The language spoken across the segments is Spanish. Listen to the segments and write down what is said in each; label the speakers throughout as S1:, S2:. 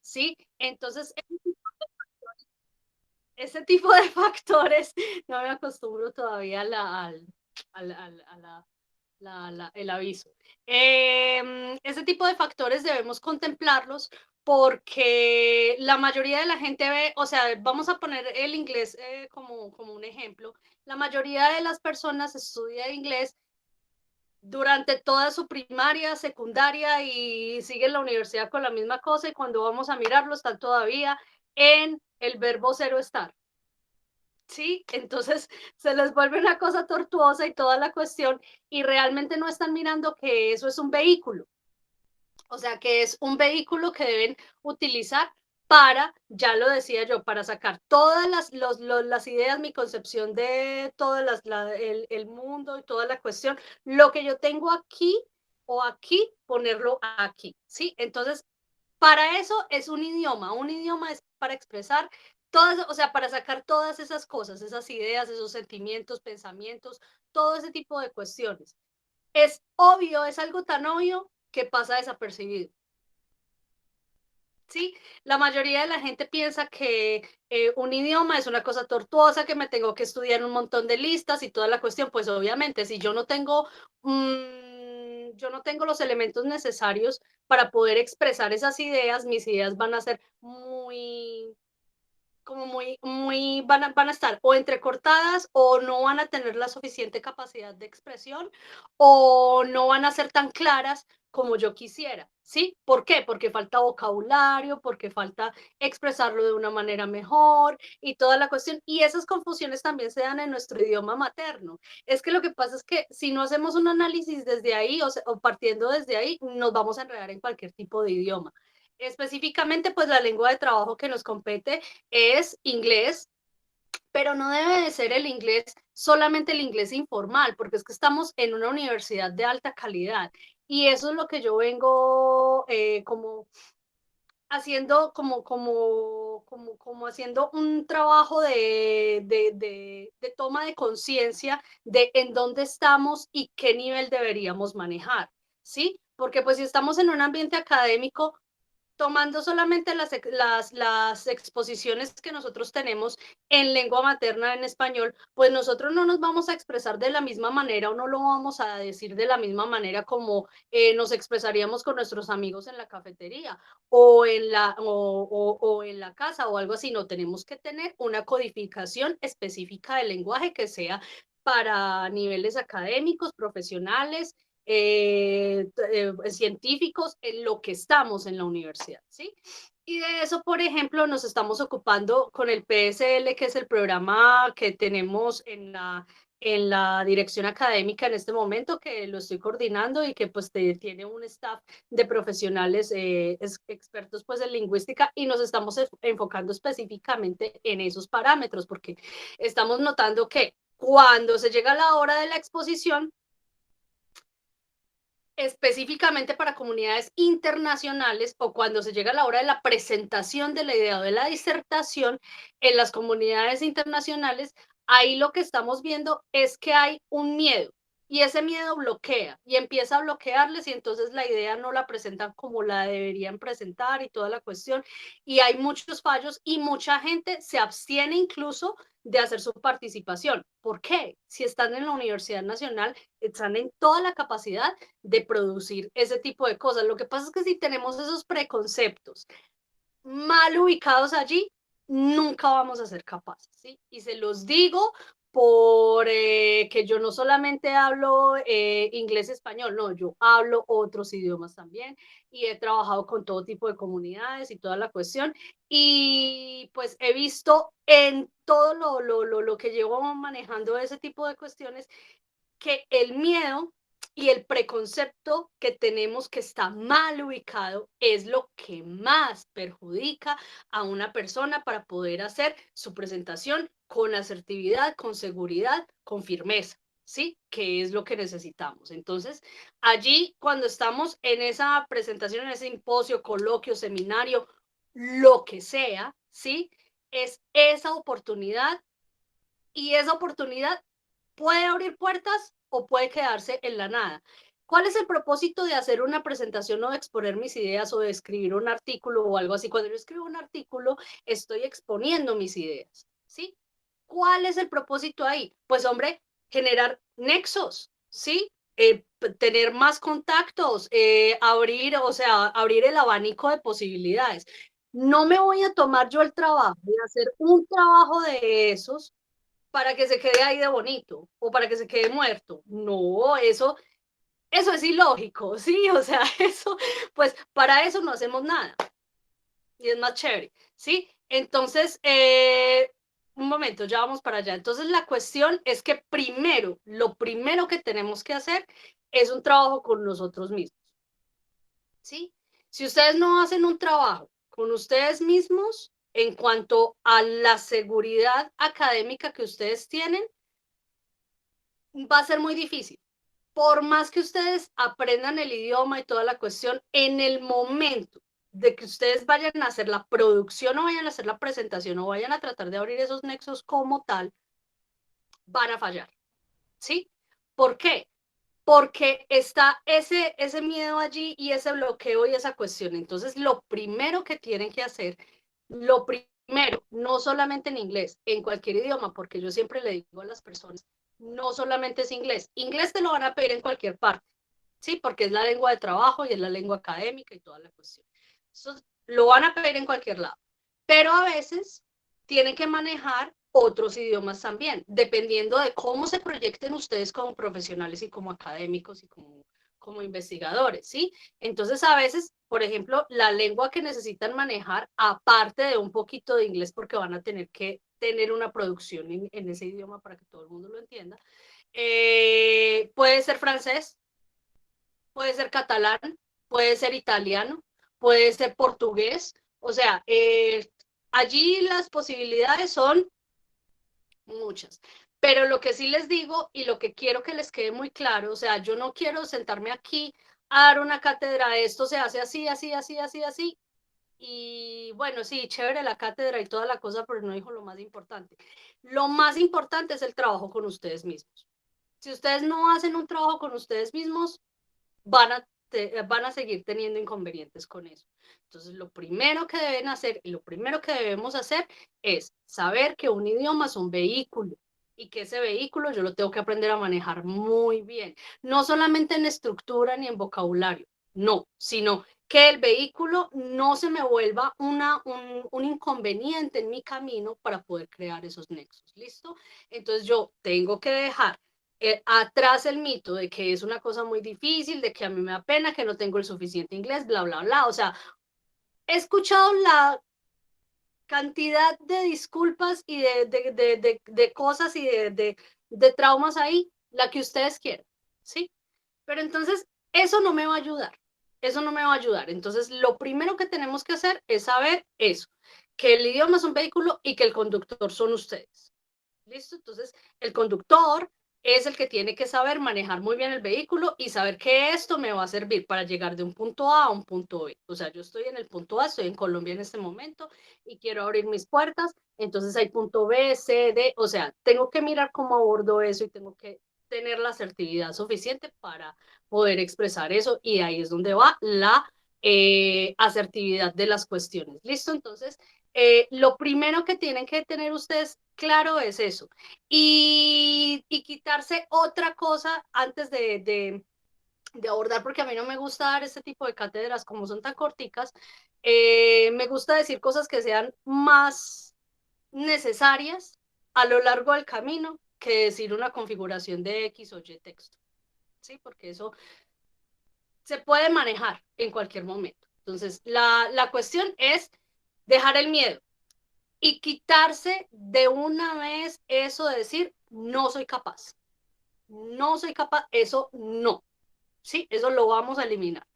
S1: ¿sí? Entonces, ese tipo de factores, no me acostumbro todavía a el aviso. Ese tipo de factores debemos contemplarlos porque la mayoría de la gente ve, o sea, vamos a poner el inglés como un ejemplo, la mayoría de las personas estudia inglés durante toda su primaria, secundaria y siguen la universidad con la misma cosa y cuando vamos a mirarlo están todavía en el verbo cero estar. Sí, entonces se les vuelve una cosa tortuosa y toda la cuestión y realmente no están mirando que eso es un vehículo, o sea, que es un vehículo que deben utilizar para, ya lo decía yo, para sacar todas las ideas, mi concepción de todo el mundo y toda la cuestión, lo que yo tengo aquí o aquí, ponerlo aquí, ¿sí? Entonces, para eso es un idioma es para expresar todas, o sea, para sacar todas esas cosas, esas ideas, esos sentimientos, pensamientos, todo ese tipo de cuestiones. Es obvio, es algo tan obvio que pasa desapercibido. Sí, la mayoría de la gente piensa que un idioma es una cosa tortuosa, que me tengo que estudiar un montón de listas y toda la cuestión. Pues obviamente, si yo no tengo los elementos necesarios para poder expresar esas ideas, mis ideas van a ser van a estar o entrecortadas o no van a tener la suficiente capacidad de expresión o no van a ser tan claras como yo quisiera, ¿sí? ¿Por qué? Porque falta vocabulario, porque falta expresarlo de una manera mejor y toda la cuestión. Y esas confusiones también se dan en nuestro idioma materno. Es que lo que pasa es que si no hacemos un análisis desde ahí o partiendo desde ahí, nos vamos a enredar en cualquier tipo de idioma. Específicamente, pues la lengua de trabajo que nos compete es inglés, pero no debe de ser el inglés solamente el inglés informal, porque es que estamos en una universidad de alta calidad y eso es lo que yo vengo como haciendo, como haciendo un trabajo de toma de conciencia de en dónde estamos y qué nivel deberíamos manejar, ¿sí? Porque pues si estamos en un ambiente académico, tomando solamente las exposiciones que nosotros tenemos en lengua materna en español, pues nosotros no nos vamos a expresar de la misma manera o no lo vamos a decir de la misma manera como nos expresaríamos con nuestros amigos en la cafetería o en la casa o algo así. No tenemos que tener una codificación específica del lenguaje que sea para niveles académicos, profesionales, científicos en lo que estamos en la universidad, ¿sí? Y de eso, por ejemplo, nos estamos ocupando con el PSL, que es el programa que tenemos en la dirección académica en este momento, que lo estoy coordinando y que pues tiene un staff de profesionales expertos pues en lingüística y nos estamos enfocando específicamente en esos parámetros porque estamos notando que cuando se llega a la hora de la exposición, específicamente para comunidades internacionales o cuando se llega a la hora de la presentación de la idea o de la disertación en las comunidades internacionales, ahí lo que estamos viendo es que hay un miedo y ese miedo bloquea y empieza a bloquearles y entonces la idea no la presentan como la deberían presentar y toda la cuestión y hay muchos fallos y mucha gente se abstiene incluso de hacer su participación. ¿Por qué? Si están en la Universidad Nacional, están en toda la capacidad de producir ese tipo de cosas. Lo que pasa es que si tenemos esos preconceptos mal ubicados allí, nunca vamos a ser capaces, ¿sí? Y se los digo por que yo no solamente hablo inglés, español, no, yo hablo otros idiomas también y he trabajado con todo tipo de comunidades y toda la cuestión y pues he visto en todo lo que llevo manejando ese tipo de cuestiones que el miedo y el preconcepto que tenemos que está mal ubicado es lo que más perjudica a una persona para poder hacer su presentación con asertividad, con seguridad, con firmeza, ¿sí? Que es lo que necesitamos. Entonces, allí cuando estamos en esa presentación, en ese simposio, coloquio, seminario, lo que sea, ¿sí? Es esa oportunidad y esa oportunidad puede abrir puertas o puede quedarse en la nada. ¿Cuál es el propósito de hacer una presentación o de exponer mis ideas o de escribir un artículo o algo así? Cuando yo escribo un artículo, estoy exponiendo mis ideas, ¿sí? ¿Cuál es el propósito ahí? Pues, hombre, generar nexos, ¿sí? Tener más contactos, abrir, o sea, abrir el abanico de posibilidades. No me voy a tomar yo el trabajo de hacer un trabajo de esos para que se quede ahí de bonito o para que se quede muerto. No, eso es ilógico, ¿sí? O sea, eso, pues para eso no hacemos nada y es más chévere, ¿sí? Entonces, un momento, ya vamos para allá. Entonces, la cuestión es que primero, lo primero que tenemos que hacer es un trabajo con nosotros mismos, ¿sí? Si ustedes no hacen un trabajo con ustedes mismos en cuanto a la seguridad académica que ustedes tienen, va a ser muy difícil. Por más que ustedes aprendan el idioma y toda la cuestión, en el momento de que ustedes vayan a hacer la producción o vayan a hacer la presentación o vayan a tratar de abrir esos nexos como tal, van a fallar, ¿sí? ¿Por qué? Porque está ese miedo allí y ese bloqueo y esa cuestión. Entonces, lo primero que tienen que hacer, lo primero, no solamente en inglés, en cualquier idioma, porque yo siempre le digo a las personas, no solamente es inglés, inglés te lo van a pedir en cualquier parte, ¿sí? Porque es la lengua de trabajo y es la lengua académica y toda la cuestión. Eso lo van a pedir en cualquier lado. Pero a veces tienen que manejar otros idiomas también, dependiendo de cómo se proyecten ustedes como profesionales y como académicos y como investigadores, ¿sí? Entonces, a veces, por ejemplo, la lengua que necesitan manejar, aparte de un poquito de inglés, porque van a tener que tener una producción en ese idioma para que todo el mundo lo entienda, puede ser francés, puede ser catalán, puede ser italiano, puede ser portugués, o sea, allí las posibilidades son muchas. Pero lo que sí les digo y lo que quiero que les quede muy claro, o sea, yo no quiero sentarme aquí a dar una cátedra, esto se hace así, así, así, así, así. Y bueno, sí, chévere la cátedra y toda la cosa, pero no dijo lo más importante. Lo más importante es el trabajo con ustedes mismos. Si ustedes no hacen un trabajo con ustedes mismos, van a seguir teniendo inconvenientes con eso. Entonces, lo primero que deben hacer y lo primero que debemos hacer es saber que un idioma es un vehículo y que ese vehículo yo lo tengo que aprender a manejar muy bien, no solamente en estructura ni en vocabulario, no, sino que el vehículo no se me vuelva un inconveniente en mi camino para poder crear esos nexos, ¿listo? Entonces yo tengo que dejar atrás el mito de que es una cosa muy difícil, de que a mí me da pena, que no tengo el suficiente inglés, bla, bla, bla. O sea, he escuchado la cantidad de disculpas y de cosas y de traumas ahí, la que ustedes quieran, ¿sí? Pero entonces, eso no me va a ayudar, eso no me va a ayudar. Entonces, lo primero que tenemos que hacer es saber eso, que el idioma es un vehículo y que el conductor son ustedes. ¿Listo? Entonces, el conductor es el que tiene que saber manejar muy bien el vehículo y saber que esto me va a servir para llegar de un punto A a un punto B. O sea, yo estoy en el punto A, estoy en Colombia en este momento y quiero abrir mis puertas, entonces hay punto B, C, D, o sea, tengo que mirar cómo abordo eso y tengo que tener la asertividad suficiente para poder expresar eso y ahí es donde va la asertividad de las cuestiones. ¿Listo? Entonces, lo primero que tienen que tener ustedes claro es eso. Y quitarse otra cosa antes de abordar, porque a mí no me gusta dar este tipo de cátedras como son tan corticas, me gusta decir cosas que sean más necesarias a lo largo del camino que decir una configuración de X o Y texto, ¿sí? Porque eso se puede manejar en cualquier momento. Entonces, la cuestión es dejar el miedo y quitarse de una vez eso de decir, no soy capaz, no soy capaz, eso no, ¿sí? Eso lo vamos a eliminar.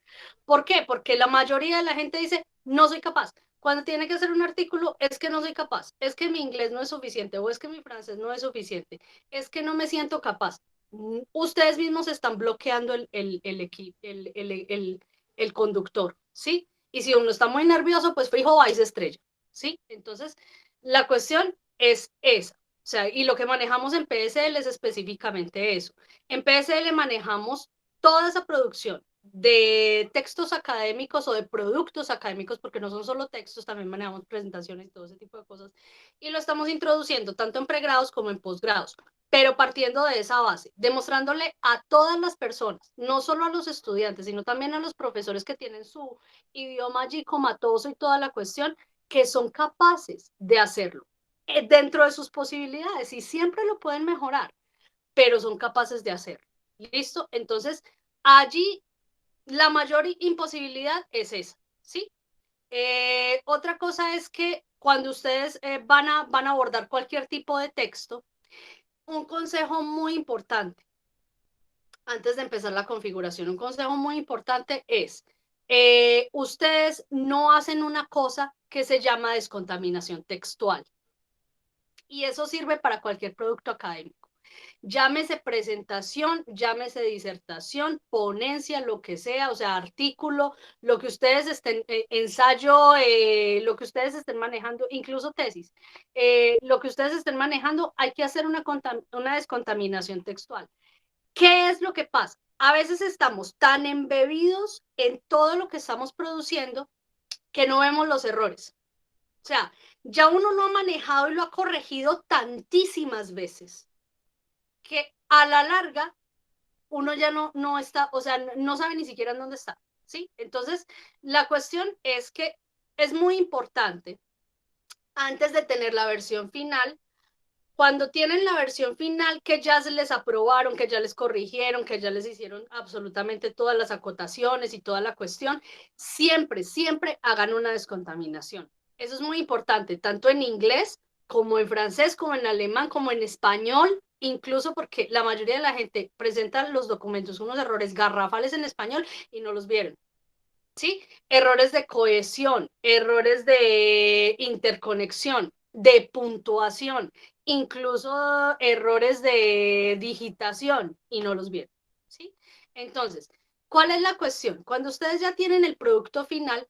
S1: ¿Por qué? Porque la mayoría de la gente dice, no soy capaz. Cuando tiene que hacer un artículo, es que no soy capaz, es que mi inglés no es suficiente o es que mi francés no es suficiente, es que no me siento capaz. Ustedes mismos están bloqueando el conductor, ¿sí? Y si uno está muy nervioso, pues fijo, va y se estrella, ¿sí? Entonces, la cuestión es esa. O sea, y lo que manejamos en PSL es específicamente eso. En PSL manejamos toda esa producción de textos académicos o de productos académicos, porque no son solo textos, también manejamos presentaciones y todo ese tipo de cosas, y lo estamos introduciendo tanto en pregrados como en posgrados, pero partiendo de esa base, demostrándole a todas las personas, no solo a los estudiantes, sino también a los profesores que tienen su idioma allí comatoso y toda la cuestión, que son capaces de hacerlo dentro de sus posibilidades y siempre lo pueden mejorar, pero son capaces de hacerlo. ¿Listo? Entonces, allí la mayor imposibilidad es esa, ¿sí? Otra cosa es que cuando ustedes van a abordar cualquier tipo de texto, un consejo muy importante, antes de empezar la configuración, un consejo muy importante es, ustedes no hacen una cosa que se llama descontaminación textual. Y eso sirve para cualquier producto académico. Llámese presentación, llámese disertación, ponencia, lo que sea, o sea, artículo, lo que ustedes estén, ensayo, lo que ustedes estén manejando, incluso tesis, lo que ustedes estén manejando, hay que hacer una descontaminación textual. ¿Qué es lo que pasa? A veces estamos tan embebidos en todo lo que estamos produciendo que no vemos los errores. O sea, ya uno lo ha manejado y lo ha corregido tantísimas veces que a la larga uno ya no está, o sea, no sabe ni siquiera en dónde está, ¿sí? Entonces, la cuestión es que es muy importante, antes de tener la versión final, cuando tienen la versión final que ya se les aprobaron, que ya les corrigieron, que ya les hicieron absolutamente todas las acotaciones y toda la cuestión, siempre, siempre hagan una descontaminación. Eso es muy importante, tanto en inglés como en francés, como en alemán, como en español, incluso porque la mayoría de la gente presenta los documentos unos errores garrafales en español y no los vieron. ¿Sí? Errores de cohesión, errores de interconexión, de puntuación, incluso errores de digitación y no los vieron, ¿sí? Entonces, ¿cuál es la cuestión? Cuando ustedes ya tienen el producto final,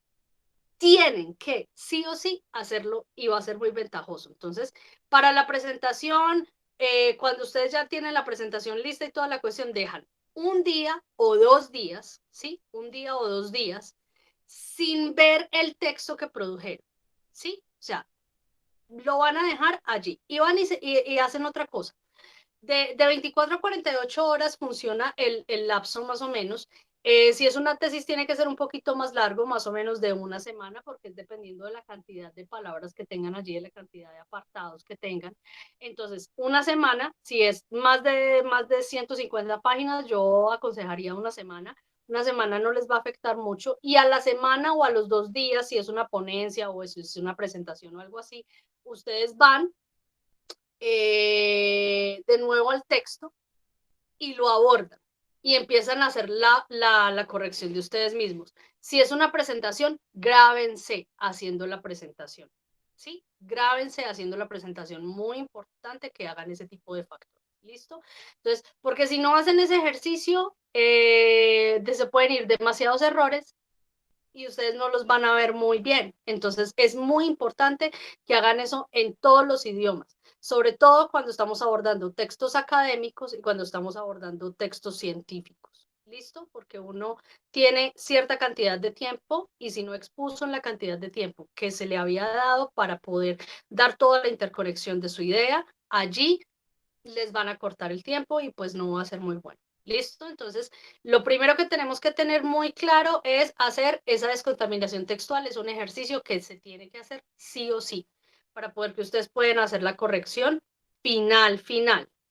S1: tienen que sí o sí hacerlo y va a ser muy ventajoso. Entonces, para la presentación, cuando ustedes ya tienen la presentación lista y toda la cuestión, dejan un día o 2 días, ¿sí? Un día o 2 días sin ver el texto que produjeron, ¿sí? O sea, lo van a dejar allí y van y hacen otra cosa. De 24 a 48 horas funciona el lapso más o menos. Si es una tesis tiene que ser un poquito más largo, más o menos de una semana, porque es dependiendo de la cantidad de palabras que tengan allí, de la cantidad de apartados que tengan. Entonces, una semana, si es más de 150 páginas, yo aconsejaría una semana. Una semana no les va a afectar mucho y a la semana o a los 2 días, si es una ponencia o si es una presentación o algo así, ustedes van de nuevo al texto y lo abordan y empiezan a hacer la corrección de ustedes mismos. Si es una presentación, grábense haciendo la presentación, ¿sí? Grábense haciendo la presentación. Muy importante que hagan ese tipo de factores. ¿Listo? Entonces, porque si no hacen ese ejercicio, se pueden ir demasiados errores y ustedes no los van a ver muy bien. Entonces, es muy importante que hagan eso en todos los idiomas, sobre todo cuando estamos abordando textos académicos y cuando estamos abordando textos científicos. ¿Listo? Porque uno tiene cierta cantidad de tiempo y si no expuso en la cantidad de tiempo que se le había dado para poder dar toda la interconexión de su idea, allí les van a cortar el tiempo y pues no va a ser muy bueno. ¿Listo? Entonces, lo primero que tenemos que tener muy claro es hacer esa descontaminación textual. Es un ejercicio que se tiene que hacer sí o sí para poder que ustedes puedan hacer la corrección final.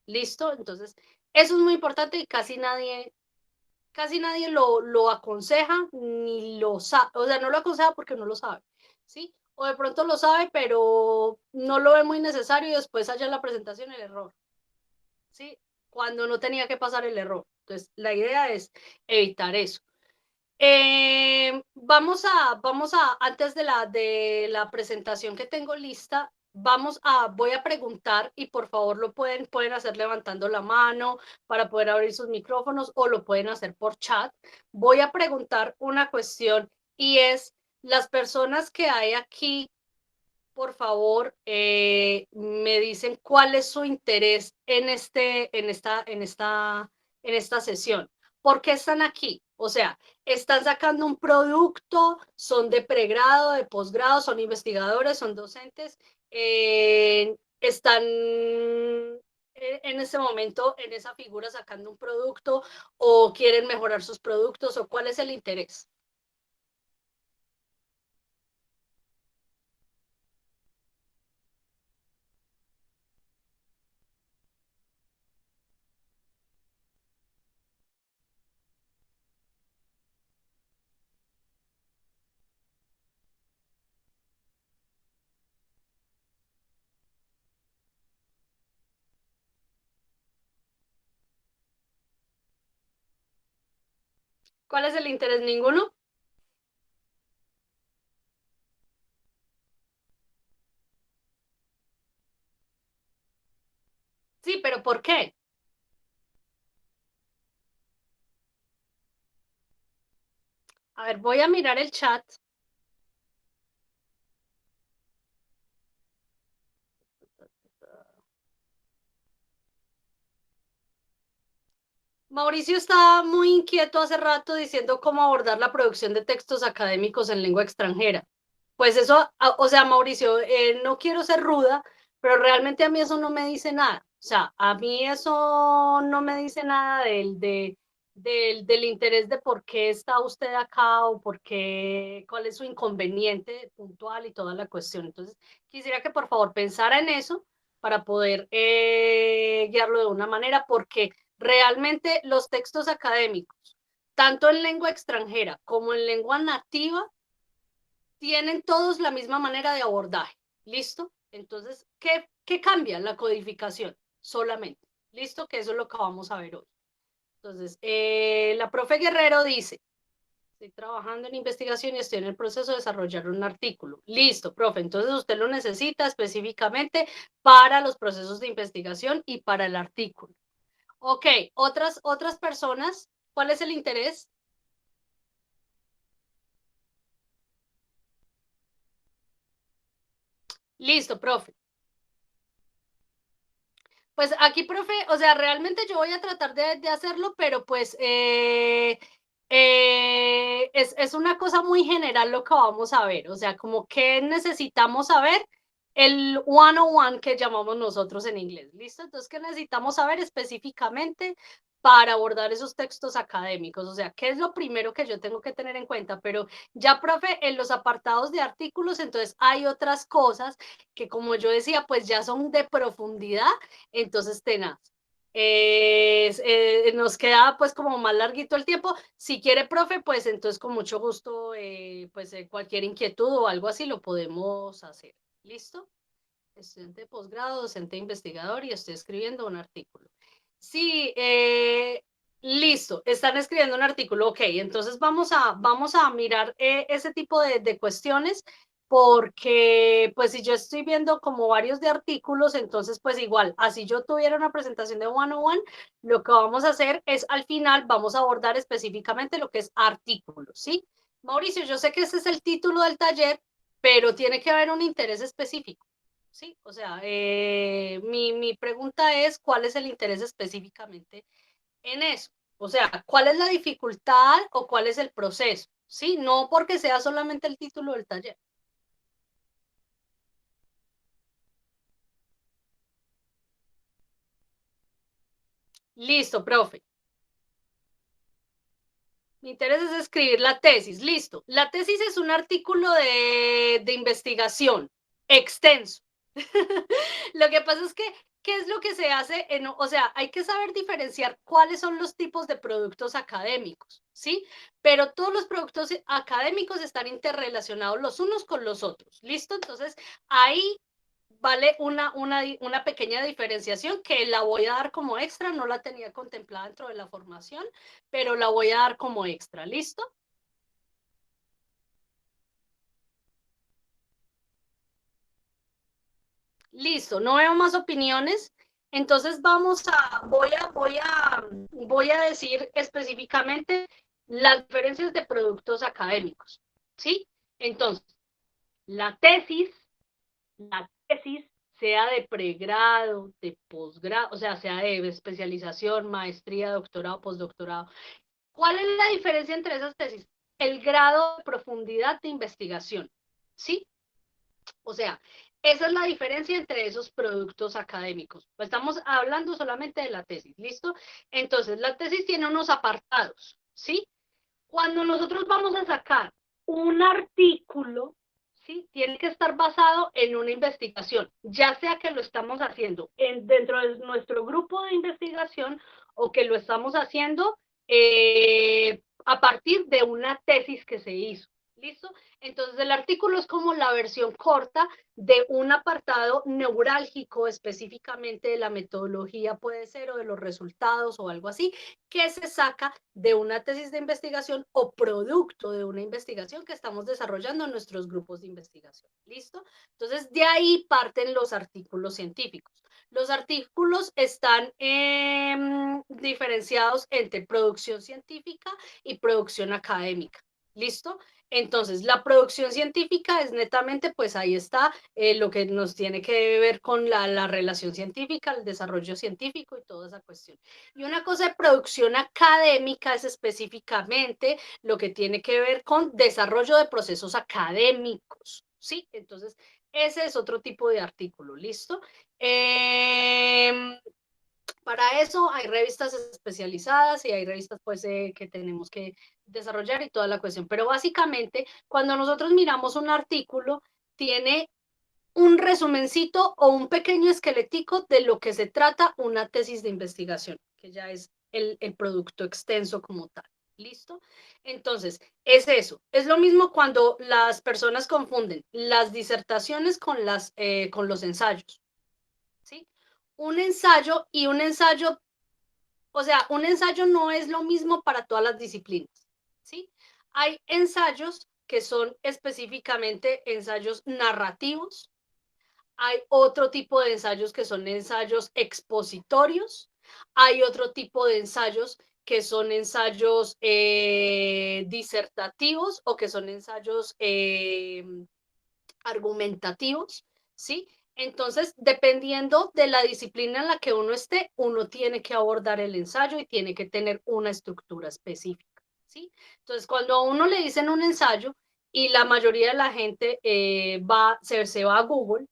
S1: ¿Listo? Entonces, eso es muy importante y casi nadie lo aconseja ni lo sabe. O sea, no lo aconseja porque no lo sabe. ¿Sí? O de pronto lo sabe, pero no lo ve muy necesario y después haya en la presentación el error. ¿Sí? Cuando no tenía que pasar el error. Entonces, la idea es evitar eso. Antes de la presentación que tengo lista, voy a preguntar y por favor pueden hacer levantando la mano para poder abrir sus micrófonos o lo pueden hacer por chat. Voy a preguntar una cuestión y es, las personas que hay aquí por favor, me dicen cuál es su interés en esta sesión. ¿Por qué están aquí? O sea, están sacando un producto, son de pregrado, de posgrado, son investigadores, son docentes, están en ese momento en esa figura sacando un producto o quieren mejorar sus productos o cuál es el interés. ¿Cuál es el interés? Ninguno. Sí, pero ¿por qué? A ver, voy a mirar el chat. Mauricio está muy inquieto hace rato diciendo cómo abordar la producción de textos académicos en lengua extranjera. Pues eso, o sea, Mauricio, no quiero ser ruda, pero realmente a mí eso no me dice nada. O sea, a mí eso no me dice nada del interés de por qué está usted acá o por qué, cuál es su inconveniente puntual y toda la cuestión. Entonces, quisiera que por favor pensara en eso para poder guiarlo de una manera, porque realmente los textos académicos, tanto en lengua extranjera como en lengua nativa, tienen todos la misma manera de abordaje. ¿Listo? Entonces, ¿qué cambia? La codificación solamente. ¿Listo? Que eso es lo que vamos a ver hoy. Entonces, la profe Guerrero dice, estoy trabajando en investigación y estoy en el proceso de desarrollar un artículo. Listo, profe. Entonces usted lo necesita específicamente para los procesos de investigación y para el artículo. Ok, otras personas, ¿cuál es el interés? Listo, profe. Pues aquí, profe, o sea, realmente yo voy a tratar de hacerlo, pero pues es una cosa muy general lo que vamos a ver, o sea, como que necesitamos saber el one-on-one que llamamos nosotros en inglés, ¿listo? Entonces, ¿qué necesitamos saber específicamente para abordar esos textos académicos? O sea, ¿qué es lo primero que yo tengo que tener en cuenta? Pero ya, profe, en los apartados de artículos, entonces hay otras cosas que, como yo decía, pues ya son de profundidad, entonces tenaz. Nos queda pues como más larguito el tiempo. Si quiere, profe, pues entonces con mucho gusto, pues cualquier inquietud o algo así lo podemos hacer. ¿Listo? Estudiante de posgrado, docente investigador y estoy escribiendo un artículo. Sí, listo, están escribiendo un artículo, ok, entonces vamos a mirar ese tipo de cuestiones porque pues si yo estoy viendo como varios de artículos, entonces pues igual, así yo tuviera una presentación de one-on-one, lo que vamos a hacer es al final vamos a abordar específicamente lo que es artículos, ¿sí? Mauricio, yo sé que ese es el título del taller, pero tiene que haber un interés específico. Sí, o sea, mi pregunta es, ¿cuál es el interés específicamente en eso? O sea, ¿cuál es la dificultad o cuál es el proceso? Sí, no porque sea solamente el título del taller. Listo, profe. Mi interés es escribir la tesis. Listo. La tesis es un artículo de investigación extenso. Lo que pasa es que, ¿qué es lo que se hace? O sea, hay que saber diferenciar cuáles son los tipos de productos académicos, ¿sí? Pero todos los productos académicos están interrelacionados los unos con los otros, ¿listo? Entonces, ahí vale una pequeña diferenciación que la voy a dar como extra, no la tenía contemplada dentro de la formación, pero la voy a dar como extra, ¿listo? Listo, no veo más opiniones. Entonces voy a decir específicamente las diferencias de productos académicos, ¿sí? Entonces, la tesis, la tesis, sea de pregrado, de posgrado, o sea de especialización, maestría, doctorado, postdoctorado, ¿Cuál es la diferencia entre esas tesis? El grado de profundidad de investigación, ¿sí? O sea, esa es la diferencia entre esos productos académicos. Pues estamos hablando solamente de la tesis, ¿listo? Entonces, la tesis tiene unos apartados, ¿sí? Cuando nosotros vamos a sacar un artículo, ¿sí? Tiene que estar basado en una investigación, ya sea que lo estamos haciendo dentro de nuestro grupo de investigación o que lo estamos haciendo a partir de una tesis que se hizo. ¿Listo? Entonces el artículo es como la versión corta de un apartado neurálgico específicamente de la metodología, puede ser, o de los resultados o algo así, que se saca de una tesis de investigación o producto de una investigación que estamos desarrollando en nuestros grupos de investigación. ¿Listo? Entonces, de ahí parten los artículos científicos. Los artículos están diferenciados entre producción científica y producción académica. ¿Listo? Entonces, la producción científica es netamente, pues ahí está lo que nos tiene que ver con la relación científica, el desarrollo científico y toda esa cuestión. Y una cosa de producción académica es específicamente lo que tiene que ver con desarrollo de procesos académicos, ¿sí? Entonces, ese es otro tipo de artículo, ¿listo? Para eso hay revistas especializadas y hay revistas pues que tenemos que desarrollar y toda la cuestión. Pero básicamente, cuando nosotros miramos un artículo, tiene un resumencito o un pequeño esquelético de lo que se trata una tesis de investigación, que ya es el producto extenso como tal. ¿Listo? Entonces, es eso. Es lo mismo cuando las personas confunden las disertaciones con los ensayos. ¿Sí? Un ensayo y un ensayo, o sea, un ensayo no es lo mismo para todas las disciplinas. ¿Sí? Hay ensayos que son específicamente ensayos narrativos, hay otro tipo de ensayos que son ensayos expositorios, hay otro tipo de ensayos que son ensayos disertativos o que son ensayos argumentativos, ¿sí? Entonces, dependiendo de la disciplina en la que uno esté, uno tiene que abordar el ensayo y tiene que tener una estructura específica, ¿sí? Entonces, cuando a uno le dicen un ensayo y la mayoría de la gente se va a Google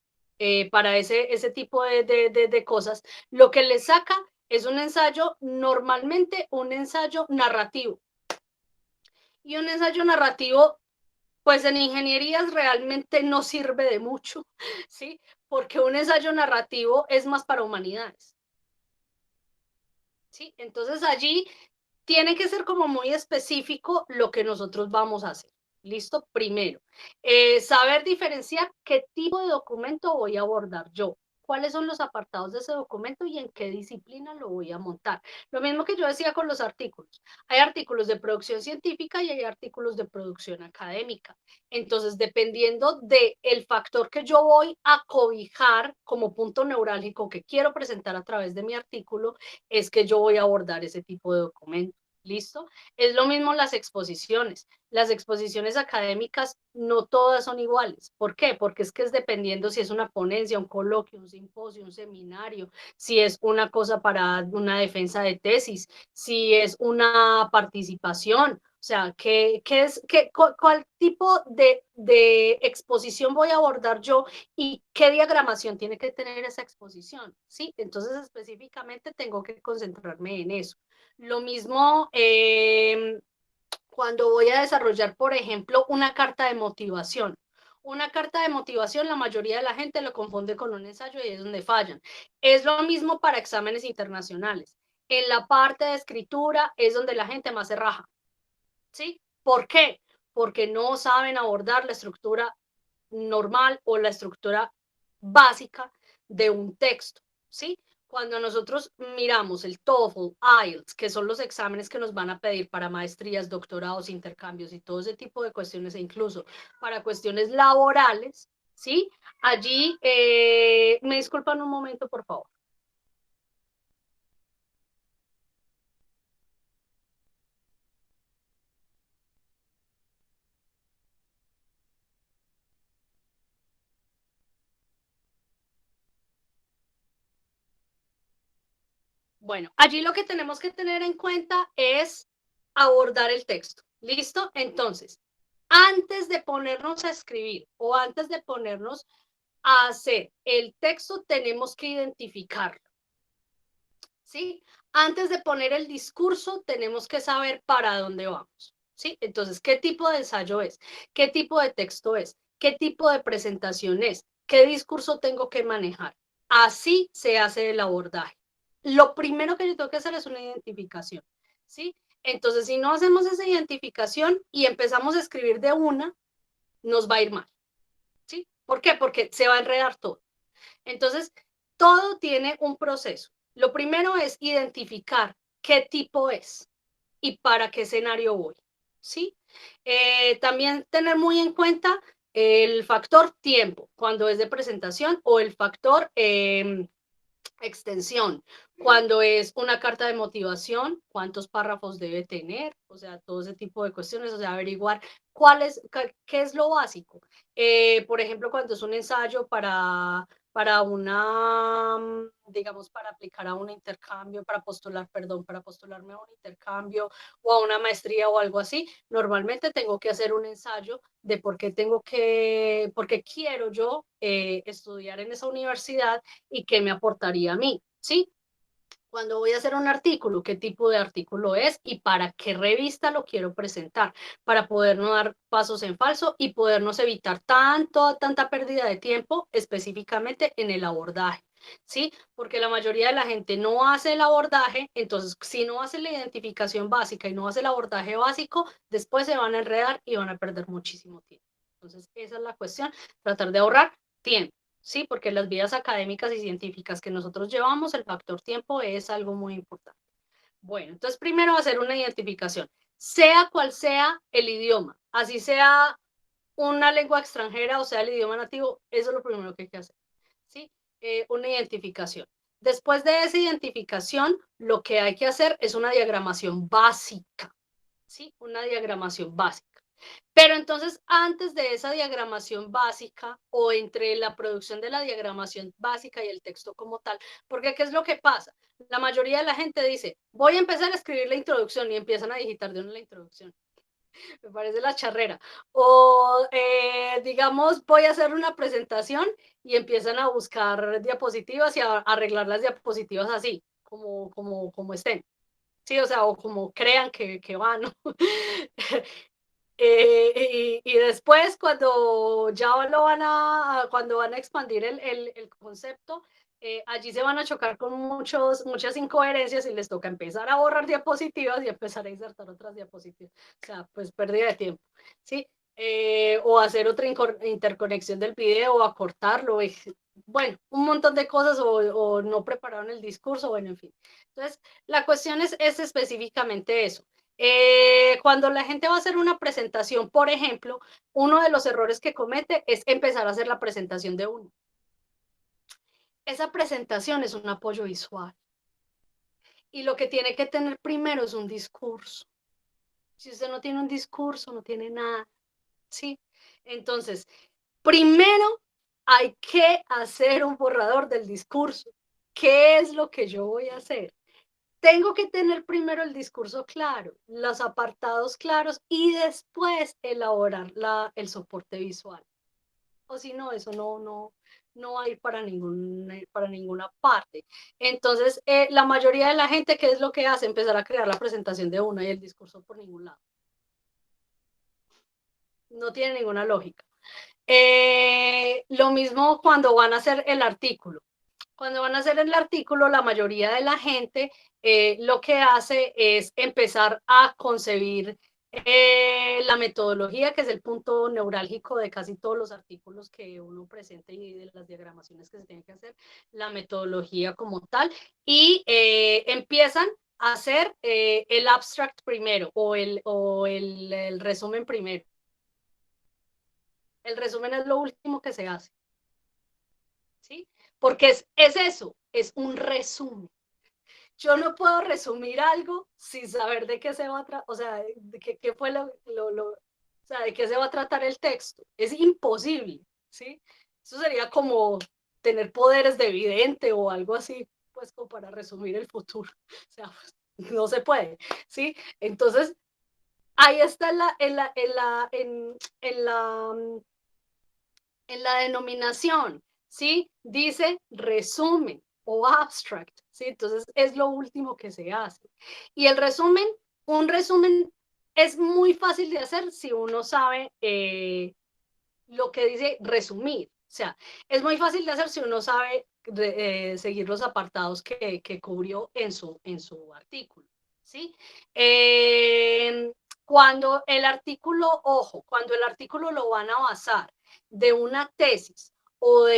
S1: para ese tipo de cosas, lo que le saca es un ensayo, normalmente un ensayo narrativo. Y un ensayo narrativo pues en ingenierías realmente no sirve de mucho, ¿sí? Porque un ensayo narrativo es más para humanidades, ¿sí? Entonces allí tiene que ser como muy específico lo que nosotros vamos a hacer. ¿Listo? Primero, saber diferenciar qué tipo de documento voy a abordar yo, cuáles son los apartados de ese documento y en qué disciplina lo voy a montar. Lo mismo que yo decía con los artículos. Hay artículos de producción científica y hay artículos de producción académica. Entonces, dependiendo del factor que yo voy a cobijar como punto neurálgico que quiero presentar a través de mi artículo, es que yo voy a abordar ese tipo de documento. ¿Listo? Es lo mismo las exposiciones. Las exposiciones académicas no todas son iguales. ¿Por qué? Porque es que es dependiendo si es una ponencia, un coloquio, un simposio, un seminario, si es una cosa para una defensa de tesis, si es una participación. O sea, ¿cuál tipo de exposición voy a abordar yo y qué diagramación tiene que tener esa exposición? ¿Sí? Entonces, específicamente tengo que concentrarme en eso. Lo mismo cuando voy a desarrollar, por ejemplo, una carta de motivación. Una carta de motivación, la mayoría de la gente lo confunde con un ensayo y es donde fallan. Es lo mismo para exámenes internacionales. En la parte de escritura es donde la gente más se raja. ¿Sí? ¿Por qué? Porque no saben abordar la estructura normal o la estructura básica de un texto, ¿sí? Cuando nosotros miramos el TOEFL, IELTS, que son los exámenes que nos van a pedir para maestrías, doctorados, intercambios y todo ese tipo de cuestiones, e incluso para cuestiones laborales, ¿sí? Allí, me disculpan un momento, por favor. Bueno, allí lo que tenemos que tener en cuenta es abordar el texto. ¿Listo? Entonces, antes de ponernos a escribir o antes de ponernos a hacer el texto, tenemos que identificarlo. ¿Sí? Antes de poner el discurso, tenemos que saber para dónde vamos. ¿Sí? Entonces, ¿qué tipo de ensayo es? ¿Qué tipo de texto es? ¿Qué tipo de presentación es? ¿Qué discurso tengo que manejar? Así se hace el abordaje. Lo primero que yo tengo que hacer es una identificación. ¿Sí? Entonces, si no hacemos esa identificación y empezamos a escribir de una, nos va a ir mal. ¿Sí? ¿Por qué? Porque se va a enredar todo. Entonces, todo tiene un proceso. Lo primero es identificar qué tipo es y para qué escenario voy. ¿Sí? También tener muy en cuenta el factor tiempo cuando es de presentación o el factor extensión, cuando es una carta de motivación, cuántos párrafos debe tener, o sea, todo ese tipo de cuestiones, o sea, averiguar qué es lo básico. Por ejemplo, cuando es un ensayo para una, digamos, para aplicar a un intercambio, para postular, perdón, para postularme a un intercambio o a una maestría o algo así, normalmente tengo que hacer un ensayo de por qué quiero yo estudiar en esa universidad y qué me aportaría a mí, ¿sí? Cuando voy a hacer un artículo, qué tipo de artículo es y para qué revista lo quiero presentar, para poder no dar pasos en falso y podernos evitar tanta pérdida de tiempo específicamente en el abordaje, ¿sí? Porque la mayoría de la gente no hace el abordaje, entonces si no hace la identificación básica y no hace el abordaje básico, después se van a enredar y van a perder muchísimo tiempo. Entonces esa es la cuestión, tratar de ahorrar tiempo. Sí, porque las vías académicas y científicas que nosotros llevamos, el factor tiempo es algo muy importante. Bueno, entonces primero hacer una identificación, sea cual sea el idioma, así sea una lengua extranjera o sea el idioma nativo, eso es lo primero que hay que hacer, ¿sí? Una identificación. Después de esa identificación, lo que hay que hacer es una diagramación básica, ¿sí? Una diagramación básica. Pero entonces, antes de esa diagramación básica o entre la producción de la diagramación básica y el texto como tal, porque ¿qué es lo que pasa? La mayoría de la gente dice, voy a empezar a escribir la introducción y empiezan a digitar de una la introducción. Me parece la charrera. O, digamos, voy a hacer una presentación y empiezan a buscar diapositivas y a arreglar las diapositivas así, como estén. Sí, o sea, o como crean que van, ¿no? Y después cuando ya cuando van a expandir el concepto, allí se van a chocar con muchas incoherencias y les toca empezar a borrar diapositivas y empezar a insertar otras diapositivas. O sea, pues pérdida de tiempo, ¿sí? O hacer otra interconexión del video o acortarlo. Bueno, un montón de cosas o no prepararon el discurso, bueno, en fin. Entonces, la cuestión es específicamente eso. Cuando la gente va a hacer una presentación, por ejemplo, uno de los errores que comete es empezar a hacer la presentación de uno. Esa presentación es un apoyo visual. Y lo que tiene que tener primero es un discurso. Si usted no tiene un discurso, no tiene nada. ¿Sí? Entonces, primero hay que hacer un borrador del discurso. ¿Qué es lo que yo voy a hacer? Tengo que tener primero el discurso claro, los apartados claros y después elaborar el soporte visual. O si no, eso no va a ir para ninguna parte. Entonces, la mayoría de la gente, ¿qué es lo que hace? Empezar a crear la presentación de una y el discurso por ningún lado. No tiene ninguna lógica. Lo mismo cuando van a hacer el artículo. Cuando van a hacer el artículo, la mayoría de la gente lo que hace es empezar a concebir la metodología, que es el punto neurálgico de casi todos los artículos que uno presenta y de las diagramaciones que se tienen que hacer, la metodología como tal, y empiezan a hacer el abstract primero o el resumen primero. El resumen es lo último que se hace, ¿sí? Porque es eso, es un resumen. Yo no puedo resumir algo sin saber de qué se va a tratar, o sea, de qué fue o sea, de qué se va a tratar el texto. Es imposible, ¿sí? Eso sería como tener poderes de vidente o algo así, pues como para resumir el futuro. O sea, no se puede, ¿sí? Entonces, ahí está en la denominación, ¿sí? Dice resumen o abstract, ¿sí? Entonces es lo último que se hace. Y el resumen, un resumen es muy fácil de hacer si uno sabe lo que dice resumir. O sea, es muy fácil de hacer si uno sabe seguir los apartados que cubrió en su artículo, ¿sí? Cuando el artículo, ojo, cuando el artículo lo van a basar de una tesis o de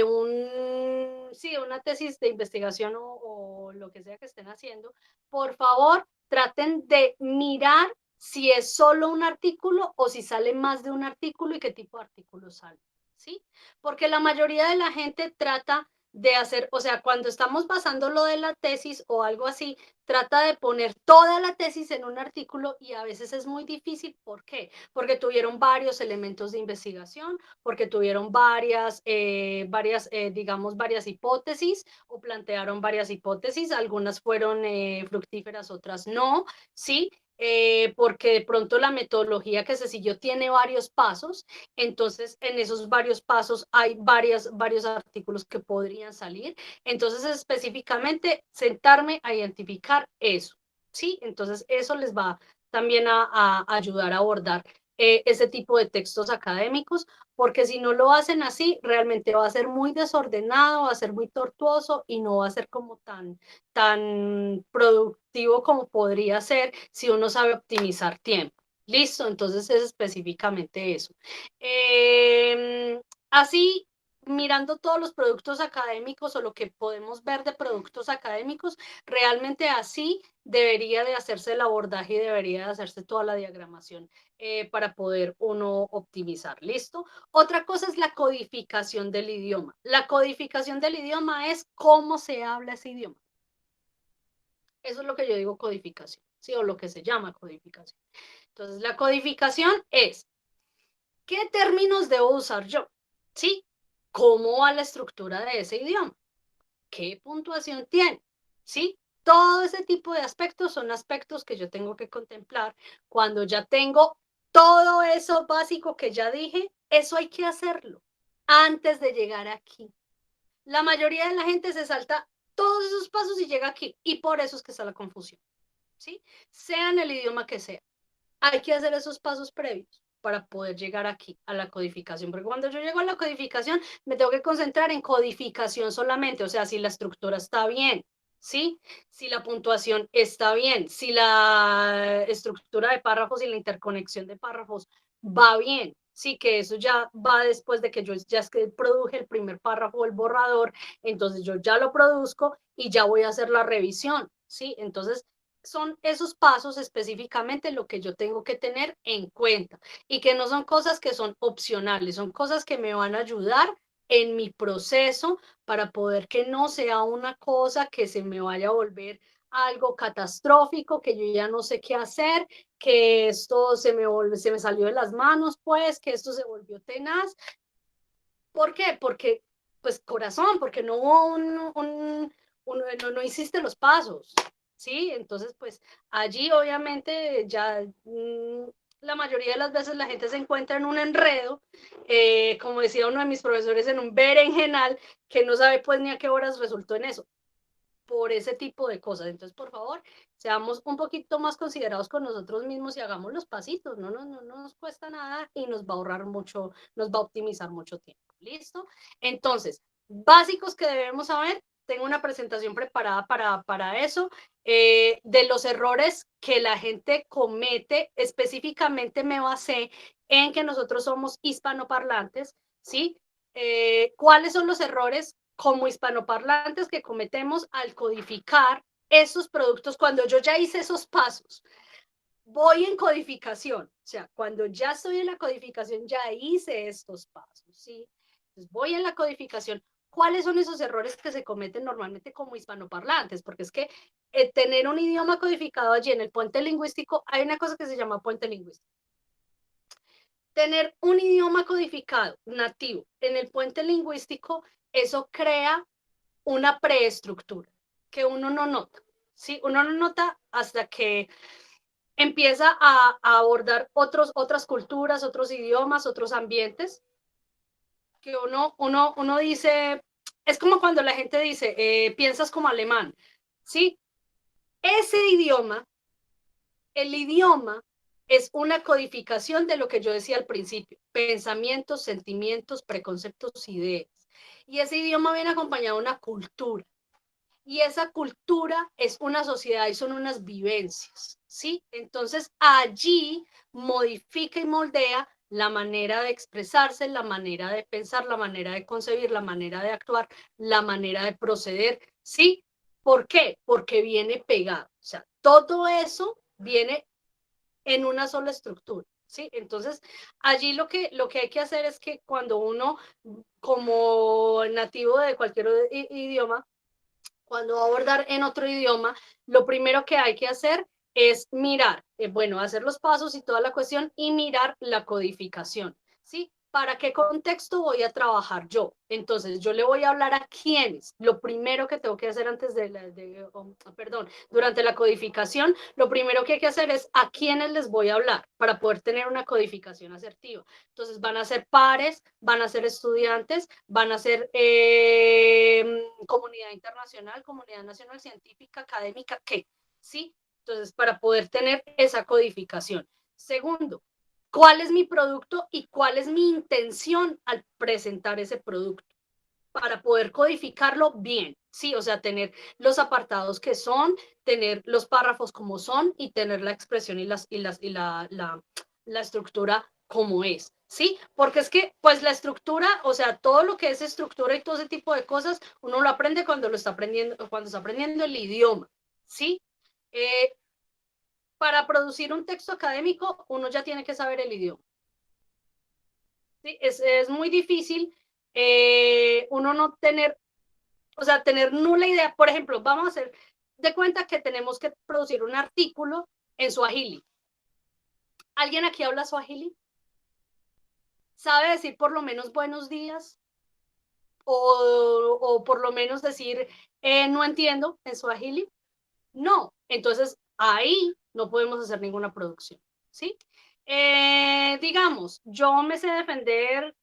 S1: sí, una tesis de investigación o lo que sea que estén haciendo, por favor, traten de mirar si es solo un artículo o si sale más de un artículo y qué tipo de artículo sale, ¿sí? Porque la mayoría de la gente trata de hacer, o sea, cuando estamos basando lo de la tesis o algo así, trata de poner toda la tesis en un artículo y a veces es muy difícil. ¿Por qué? Porque tuvieron varios elementos de investigación, porque tuvieron digamos, varias hipótesis o plantearon varias hipótesis, algunas fueron fructíferas, otras no, ¿sí? Porque de pronto la metodología que se siguió tiene varios pasos, entonces en esos varios pasos hay varios artículos que podrían salir, entonces específicamente sentarme a identificar eso, ¿sí? Entonces eso les va también a ayudar a abordar ese tipo de textos académicos, porque si no lo hacen así, realmente va a ser muy desordenado, va a ser muy tortuoso y no va a ser como tan productivo como podría ser si uno sabe optimizar tiempo. Listo, entonces es específicamente eso. Así, mirando todos los productos académicos o lo que podemos ver de productos académicos, realmente así debería de hacerse el abordaje y debería de hacerse toda la diagramación para poder uno optimizar. ¿Listo? Otra cosa es la codificación del idioma. La codificación del idioma es cómo se habla ese idioma. Eso es lo que yo digo codificación, ¿sí? O lo que se llama codificación. Entonces, la codificación es, ¿qué términos debo usar yo? ¿Sí? ¿Cómo va la estructura de ese idioma? ¿Qué puntuación tiene? ¿Sí? Todo ese tipo de aspectos son aspectos que yo tengo que contemplar cuando ya tengo todo eso básico que ya dije. Eso hay que hacerlo antes de llegar aquí. La mayoría de la gente se salta todos esos pasos y llega aquí, y por eso es que está la confusión, ¿sí? Sea en el idioma que sea, hay que hacer esos pasos previos para poder llegar aquí a la codificación, porque cuando yo llego a la codificación me tengo que concentrar en codificación solamente, o sea, si la estructura está bien, ¿sí? Si la puntuación está bien, si la estructura de párrafos y la interconexión de párrafos va bien, sí, que eso ya va después de que yo ya es que produje el primer párrafo, el borrador, entonces yo ya lo produzco y ya voy a hacer la revisión, ¿sí? Entonces, son esos pasos específicamente lo que yo tengo que tener en cuenta y que no son cosas que son opcionales, son cosas que me van a ayudar en mi proceso para poder que no sea una cosa que se me vaya a volver algo catastrófico, que yo ya no sé qué hacer, que esto se me salió de las manos, pues, que esto se volvió tenaz. ¿Por qué? Porque, pues, corazón, porque no hubo no hiciste los pasos, ¿sí? Entonces, pues, allí obviamente ya la mayoría de las veces la gente se encuentra en un enredo, como decía uno de mis profesores, en un berenjenal, que no sabe pues ni a qué horas resultó en eso por ese tipo de cosas. Entonces, por favor, seamos un poquito más considerados con nosotros mismos y hagamos los pasitos, no nos cuesta nada y nos va a ahorrar mucho, nos va a optimizar mucho tiempo. ¿Listo? Entonces, básicos que debemos saber, tengo una presentación preparada para eso, de los errores que la gente comete, específicamente me basé en que nosotros somos hispanoparlantes, ¿sí? ¿Cuáles son los errores como hispanoparlantes que cometemos al codificar esos productos cuando yo ya hice esos pasos? Voy en codificación, o sea, cuando ya estoy en la codificación, ya hice estos pasos, ¿sí? Entonces voy en la codificación. ¿Cuáles son esos errores que se cometen normalmente como hispanoparlantes? Porque es que tener un idioma codificado allí en el puente lingüístico, hay una cosa que se llama puente lingüístico. Tener un idioma codificado nativo en el puente lingüístico, eso crea una preestructura que uno no nota, ¿sí? Uno no nota hasta que empieza a abordar otras culturas, otros idiomas, otros ambientes, que uno dice, es como cuando la gente dice, piensas como alemán, ¿sí? Ese idioma, el idioma es una codificación de lo que yo decía al principio, pensamientos, sentimientos, preconceptos, ideas. Y ese idioma viene acompañado de una cultura. Y esa cultura es una sociedad y son unas vivencias, ¿sí? Entonces allí modifica y moldea la manera de expresarse, la manera de pensar, la manera de concebir, la manera de actuar, la manera de proceder, ¿sí? ¿Por qué? Porque viene pegado. O sea, todo eso viene en una sola estructura, ¿sí? Entonces, allí lo que hay que hacer es que cuando uno, como nativo de cualquier idioma, cuando va a abordar en otro idioma, lo primero que hay que hacer es mirar, bueno, hacer los pasos y toda la cuestión y mirar la codificación, ¿sí? ¿Para qué contexto voy a trabajar yo? Entonces, yo le voy a hablar a quiénes. Lo primero que tengo que hacer antes perdón, durante la codificación, lo primero que hay que hacer es a quiénes les voy a hablar para poder tener una codificación asertiva. Entonces, van a ser pares, van a ser estudiantes, van a ser comunidad internacional, comunidad nacional, científica, académica, ¿qué? ¿Sí? Entonces, para poder tener esa codificación. Segundo, ¿cuál es mi producto y cuál es mi intención al presentar ese producto? Para poder codificarlo bien, sí, o sea, tener los apartados que son, tener los párrafos como son y tener la expresión y la estructura como es, ¿sí? Porque es que, pues la estructura, o sea, todo lo que es estructura y todo ese tipo de cosas, uno lo aprende cuando lo está aprendiendo, cuando está aprendiendo el idioma, ¿sí? Eh, para producir un texto académico, uno ya tiene que saber el idioma. ¿Sí? Es muy difícil uno no tener, o sea, tener nula idea. Por ejemplo, vamos a hacer de cuenta que tenemos que producir un artículo en Swahili. ¿Alguien aquí habla Swahili? ¿Sabe decir por lo menos buenos días? O por lo menos decir no entiendo en Swahili. No, entonces ahí no podemos hacer ninguna producción, ¿sí? Digamos, yo me sé defender,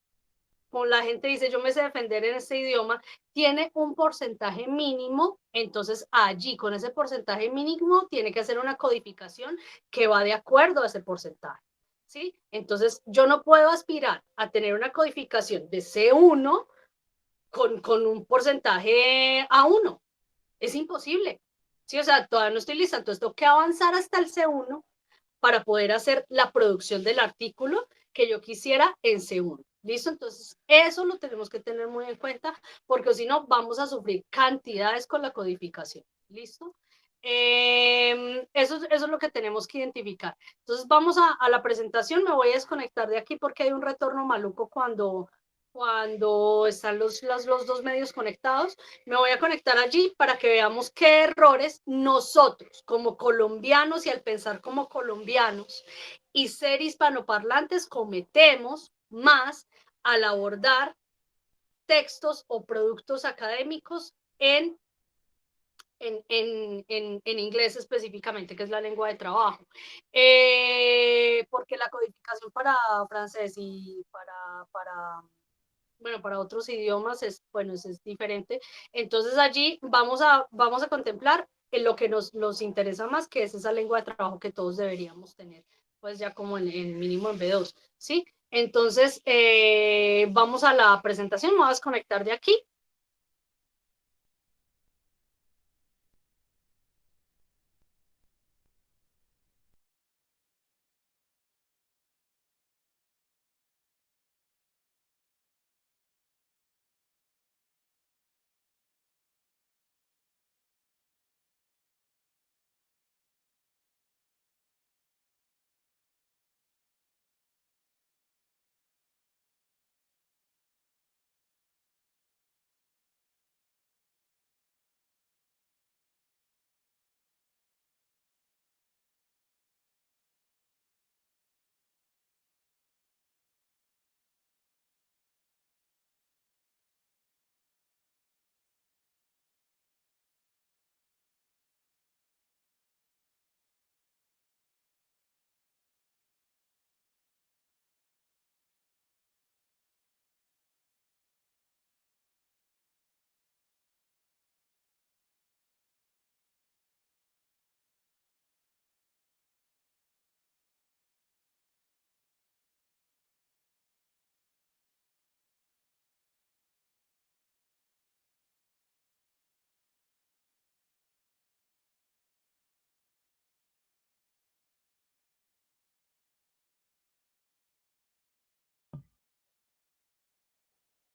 S1: como la gente dice, yo me sé defender en este idioma, tiene un porcentaje mínimo, entonces allí con ese porcentaje mínimo tiene que hacer una codificación que va de acuerdo a ese porcentaje, ¿sí? Entonces yo no puedo aspirar a tener una codificación de C1 con un porcentaje A1, es imposible. Sí, o sea, todavía no estoy lista, entonces tengo que avanzar hasta el C1 para poder hacer la producción del artículo que yo quisiera en C1. ¿Listo? Entonces, eso lo tenemos que tener muy en cuenta porque si no, vamos a sufrir cantidades con la codificación. ¿Listo? Eso es lo que tenemos que identificar. Entonces, vamos a la presentación. Me voy a desconectar de aquí porque hay un retorno maluco cuando están los dos medios conectados. Me voy a conectar allí para que veamos qué errores nosotros como colombianos y al pensar como colombianos y ser hispanoparlantes cometemos más al abordar textos o productos académicos en inglés específicamente, que es la lengua de trabajo. Porque la codificación para francés y bueno, para otros idiomas bueno, es diferente. Entonces allí vamos a contemplar en lo que nos interesa más, que es esa lengua de trabajo que todos deberíamos tener, pues ya como en mínimo en B2, ¿sí? Entonces, vamos a la presentación, me voy a desconectar de aquí.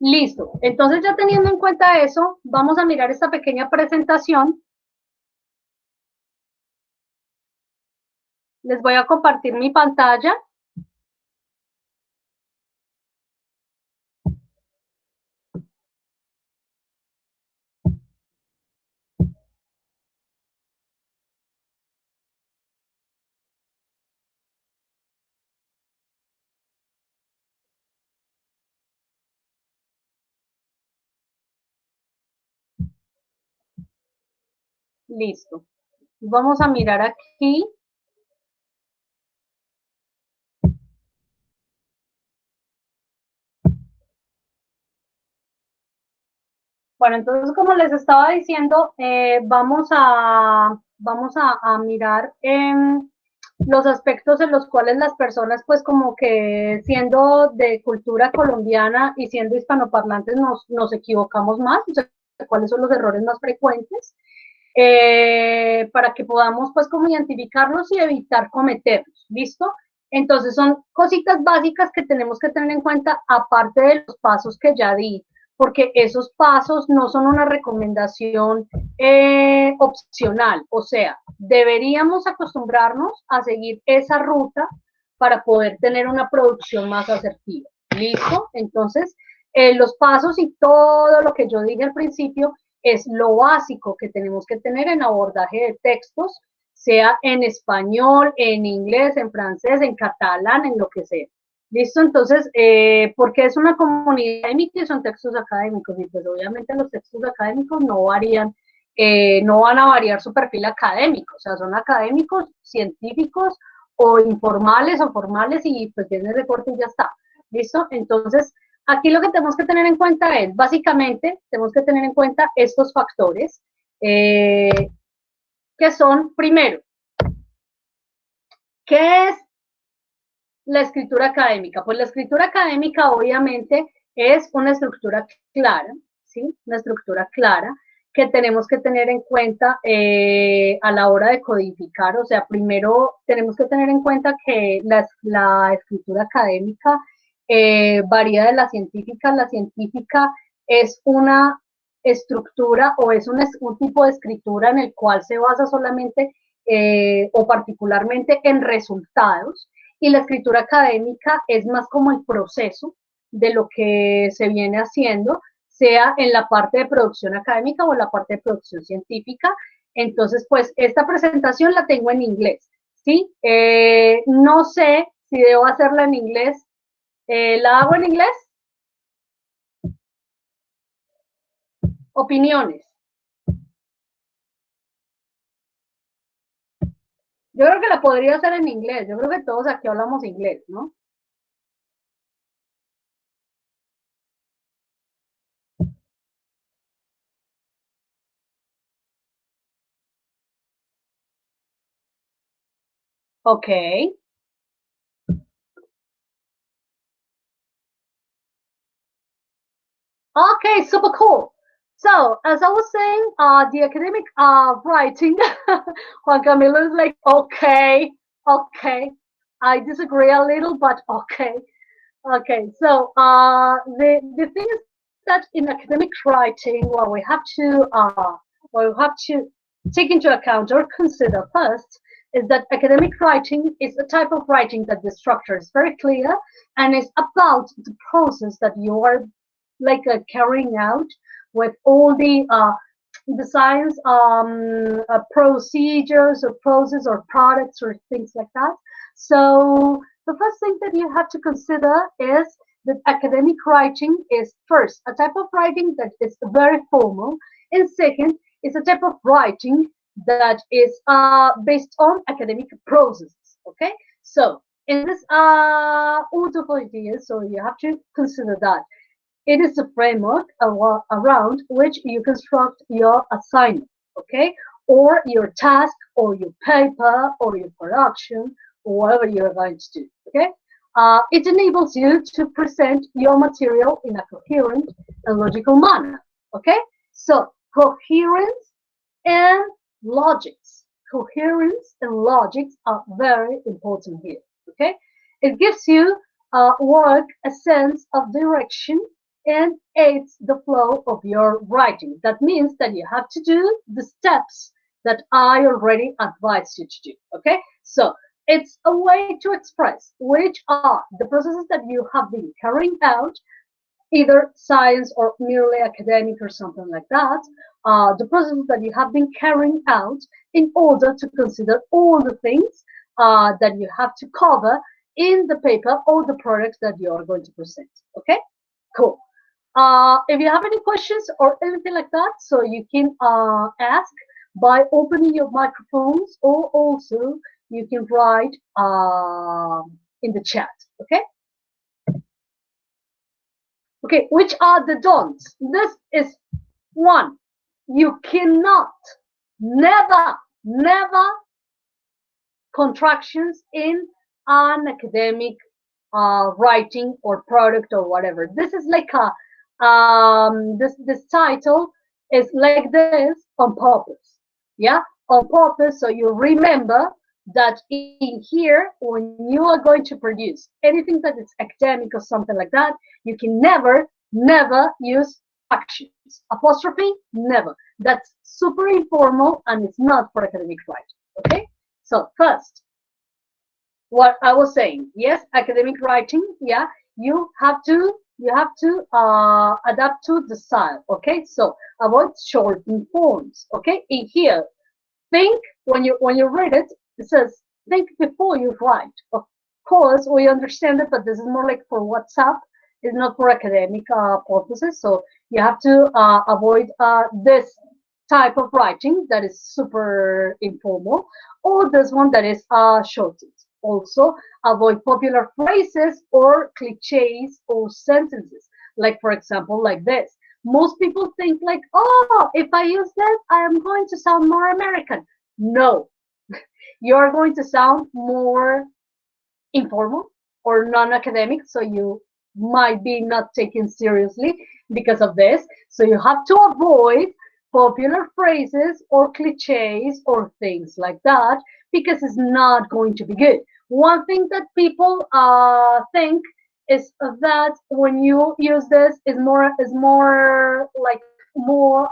S1: Listo. Entonces, ya teniendo en cuenta eso, vamos a mirar esta pequeña presentación. Les voy a compartir mi pantalla. Listo. Vamos a mirar aquí. Bueno, entonces, como les estaba diciendo, vamos a mirar los aspectos en los cuales las personas, pues como que siendo de cultura colombiana y siendo hispanoparlantes, nos equivocamos más, o sea, cuáles son los errores más frecuentes, para que podamos, pues, como identificarlos y evitar cometerlos, ¿listo? Entonces, son cositas básicas que tenemos que tener en cuenta, aparte de los pasos que ya di, porque esos pasos no son una recomendación opcional, o sea, deberíamos acostumbrarnos a seguir esa ruta para poder tener una producción más asertiva. ¿Listo? Entonces, los pasos y todo lo que yo dije al principio es lo básico que tenemos que tener en abordaje de textos, sea en español, en inglés, en francés, en catalán, en lo que sea. ¿Listo? Entonces, porque es una comunidad académica y son textos académicos, y pues obviamente los textos académicos no varían, no van a variar su perfil académico, o sea, son académicos, científicos o informales o formales y pues tienes recorte y ya está. ¿Listo? Entonces, aquí lo que tenemos que tener en cuenta es, básicamente, tenemos que tener en cuenta estos factores, que son, primero, ¿qué es la escritura académica? Pues la escritura académica obviamente es una estructura clara, ¿sí? Una estructura clara que tenemos que tener en cuenta a la hora de codificar. O sea, primero tenemos que tener en cuenta que la escritura académica varía de la científica. La científica es una estructura o es un tipo de escritura en el cual se basa solamente o particularmente en resultados, y la escritura académica es más como el proceso de lo que se viene haciendo, sea en la parte de producción académica o en la parte de producción científica. Entonces, pues esta presentación la tengo en inglés, ¿sí? No sé si debo hacerla en inglés. ¿La hago en inglés? Opiniones. Yo creo que la podría hacer en inglés. Yo creo que todos aquí hablamos inglés, ¿no? Ok. Okay, super cool. So, as I was saying, the academic writing, Juan Camilo is like, okay, okay. I disagree a little, but okay. Okay, so the thing is that in academic writing, what we have to take into account or consider first is that academic writing is a type of writing that the structure is very clear and is about the process that you are like carrying out with all the science procedures or process or products or things like that. So the first thing that you have to consider is that academic writing is first a type of writing that is very formal, and second is a type of writing that is based on academic processes. Okay, so in this order of ideas, so you have to consider that it is a framework around which you construct your assignment, okay, or your task, or your paper, or your production, or whatever you're going to do, okay? It enables you to present your material in a coherent and logical manner, okay? So, coherence and logics. Coherence and logics are very important here, okay? It gives you work a sense of direction
S2: and aids the flow of your writing. That means that you have to do the steps that I already advised you to do. Okay, so it's a way to express which are the processes that you have been carrying out, either science or merely academic or something like that, the processes that you have been carrying out in order to consider all the things that you have to cover in the paper or the products that you are going to present. Okay, cool. If you have any questions or anything like that, so you can ask by opening your microphones, or also you can write in the chat. Okay. Okay, which are the don'ts? This is one. You cannot, never, never contractions in an academic writing or product or whatever. This is like a this title is like this on purpose. Yeah, on purpose, so you remember that in here, when you are going to produce anything that is academic or something like that, you can never, never use contractions. Apostrophe, never. That's super informal and it's not for academic writing. Okay? So first, what I was saying, yes, academic writing, yeah, you have to adapt to the style. Okay, so avoid shortened forms. Okay, in here, think when you read it, it says think before you write. Of course, we understand it, but this is more like for WhatsApp. It's not for academic purposes. So you have to avoid this type of writing that is super informal, or this one that is shortened. Also, avoid popular phrases or cliches or sentences. Like, for example, like this. Most people think like, oh, if I use this, I am going to sound more American. No, you're going to sound more informal or non-academic, so you might be not taken seriously because of this. So you have to avoid popular phrases or cliches or things like that because it's not going to be good. One thing that people think is that when you use this is more like more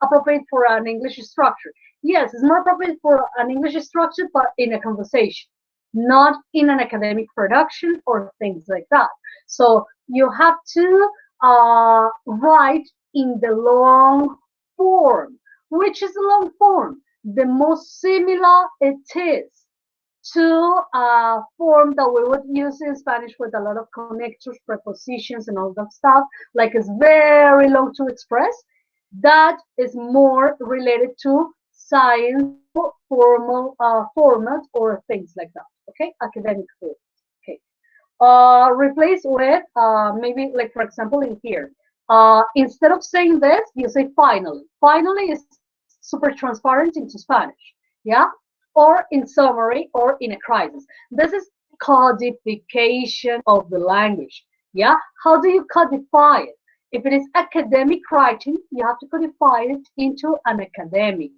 S2: appropriate for an English structure. Yes, it's more appropriate for an English structure, but in a conversation, not in an academic production or things like that. So you have to write in the long form. Which is the long form? The most similar it is to a form that we would use in Spanish with a lot of connectors, prepositions, and all that stuff. Like it's very long to express. That is more related to science formal format or things like that. Okay, academic form. Okay, replace with maybe like for example in here. Instead of saying this, you say finally. Finally is super transparent into Spanish. Yeah, or in summary or in a crisis. This is codification of the language. Yeah, how do you codify it? If it is academic writing, you have to codify it into an academic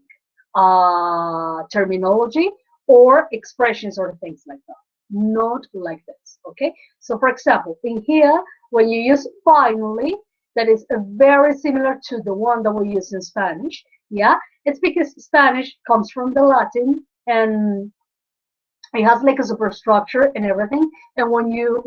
S2: terminology or expressions or things like that. Not like this. Okay. So, for example, in here, when you use finally, that is very similar to the one that we use in Spanish. Yeah, it's because Spanish comes from the Latin and it has like a superstructure and everything. And when you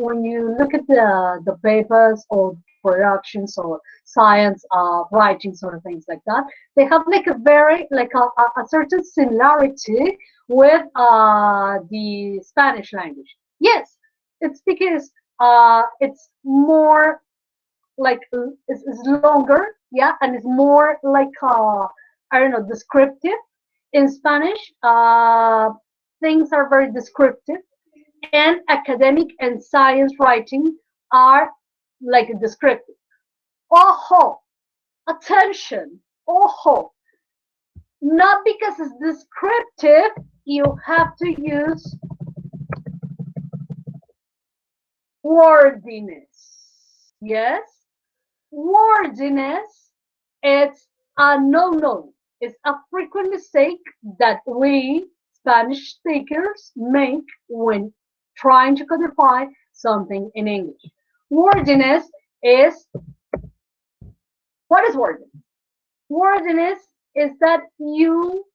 S2: look at the papers or productions or science writing sort of things like that, they have like a very like a certain similarity with the Spanish language. Yes, it's because it's more like it's longer, yeah, and it's more like I don't know, descriptive. In Spanish, things are very descriptive, and academic and science writing are like descriptive. Ojo, attention, ojo. Not because it's descriptive, you have to use wordiness. Yes, wordiness, it's a no-no. It's a frequent mistake that we Spanish speakers make when trying to codify something in English. Wordiness is What is wording? Wording is that you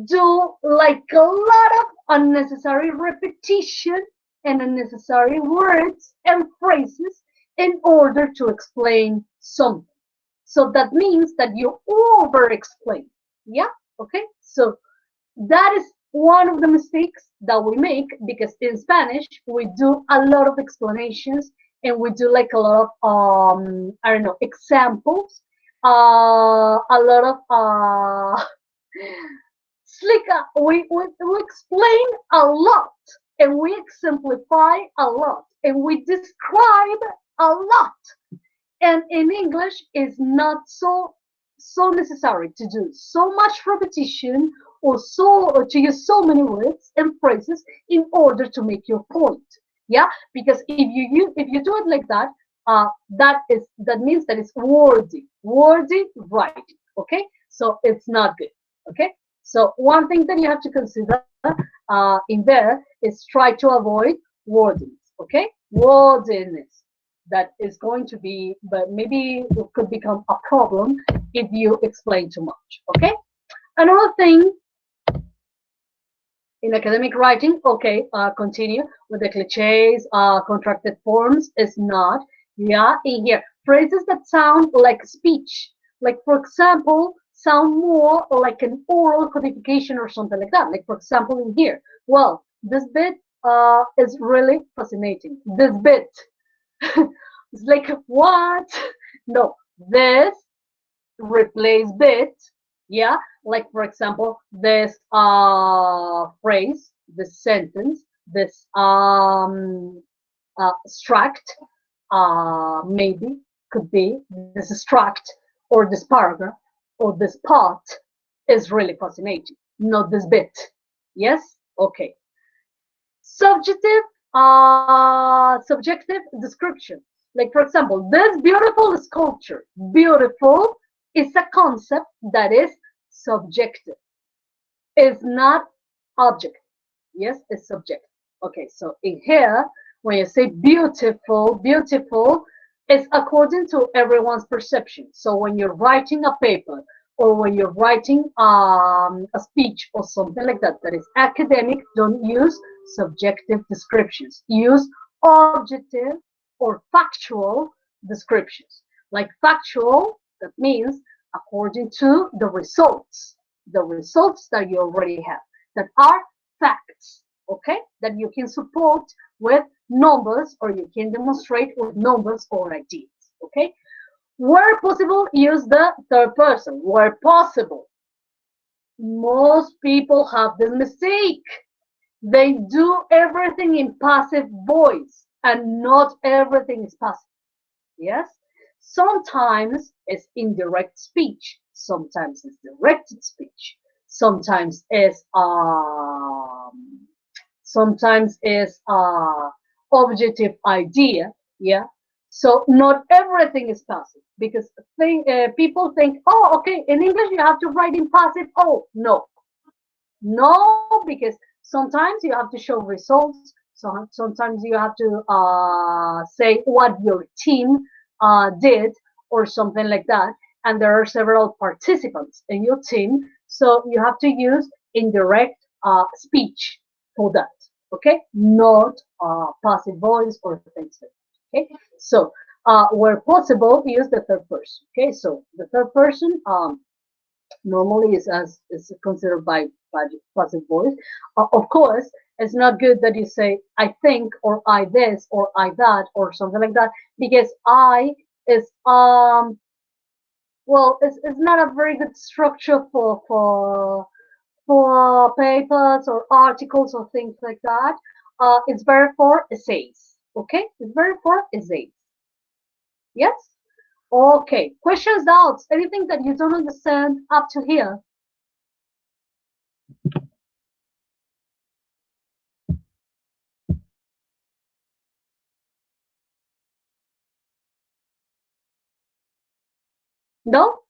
S2: do like a lot of unnecessary repetition and unnecessary words and phrases in order to explain something. So that means that you over explain. Yeah, okay. So that is one of the mistakes that we make, because in Spanish we do a lot of explanations and we do like a lot of I don't know, examples, a lot of slick. We explain a lot and we exemplify a lot and we describe a lot. And in English, it's not so necessary to do so much repetition or to use so many words and phrases in order to make your point. Yeah, because if you do it like that, that means that it's wordy writing. Okay, so it's not good. Okay, so one thing that you have to consider in there is try to avoid wordings. Okay, wordiness, that is going to be, but maybe it could become a problem if you explain too much. Okay, another thing in academic writing, okay, continue with the cliches, contracted forms is not. Yeah, in here phrases that sound like speech, like for example sound more like an oral codification or something like that. Like for example in here, well, this bit is really fascinating. This bit it's like, what? No, this replace bit. Yeah, like for example, this phrase, this sentence, this extract, maybe could be this extract or this paragraph or this part is really fascinating, not this bit. Yes, okay. Subjective, subjective description. Like for example, this beautiful sculpture. Beautiful is a concept that is subjective. It's not objective. Yes, it's subjective. Okay, so in here, when you say beautiful, beautiful is according to everyone's perception. So when you're writing a paper or when you're writing a speech or something like that that is academic, don't use subjective descriptions. Use objective or factual descriptions. Like factual, that means according to the results that you already have, that are facts, okay, that you can support with numbers or you can demonstrate with numbers or ideas, okay. Where possible, use the third person. Where possible. Most people have this mistake. They do everything in passive voice, and not everything is passive. Yes? Sometimes it's indirect speech. Sometimes it's directed speech. Sometimes it's objective idea. Yeah. So not everything is passive, because people think, oh, okay, in English you have to write in passive. Oh, no, because sometimes you have to show results. So sometimes you have to say what your team did or something like that. And there are several participants in your team. So you have to use indirect speech for that. Okay, not passive voice or things like that. Okay, so where possible, use the third person. Okay, so the third person normally is considered by passive voice. Of course, it's not good that you say I think or I this or I that or something like that, because I is well, it's not a very good structure for papers or articles or things like that. It's better for essays. Okay, it's better for essays. Yes. Okay. Questions, doubts, anything that you don't understand up to here? No?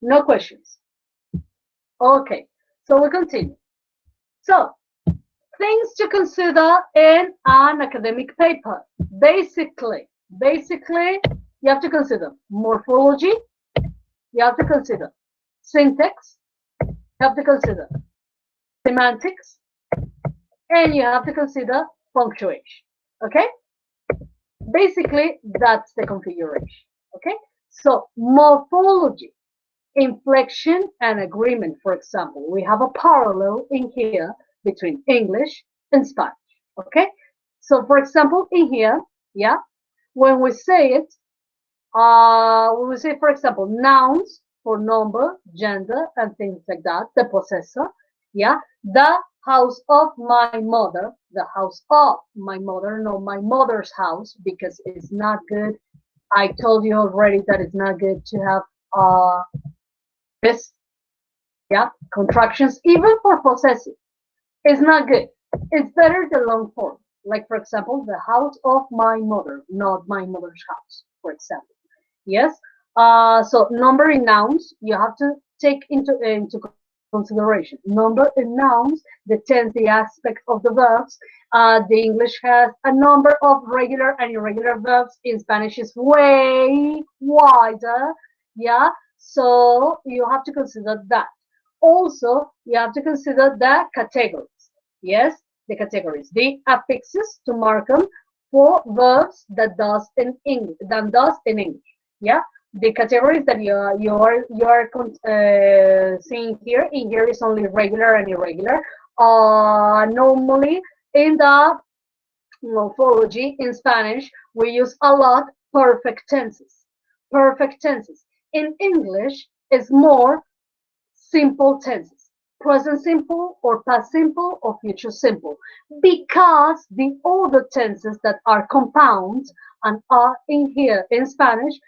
S2: No questions. Okay. So we continue. So Things to consider in an academic paper. Basically, you have to consider morphology, you have to consider syntax, you have to consider semantics, and you have to consider punctuation. Okay? Basically, that's the configuration. Okay? So, morphology, inflection, and agreement, for example. We have a parallel in here between English and Spanish. Okay? So, for example, in here, yeah, when we say it, we will say, for example, nouns for number, gender, and things like that, the possessor, yeah, the house of my mother, the house of my mother, no, my mother's house, because it's not good. I told you already that it's not good to have this, yeah, contractions, even for possessive. It's not good. It's better the long form. Like, for example, the house of my mother, not my mother's house, for example. Yes. So number in nouns, you have to take into consideration. Number in nouns, the tense, the aspect of the verbs. The English has a number of regular and irregular verbs. In Spanish is way wider. Yeah. So you have to consider that. Also, you have to consider the categories. Yes, the categories, the affixes to mark them for verbs that does in English. Yeah, the categories that you are seeing here in here is only regular and irregular. Normally in the morphology in Spanish we use a lot perfect tenses. Perfect tenses. In English is more simple tenses, present simple or past simple or future simple, because the other tenses that are compounds and are in here in Spanish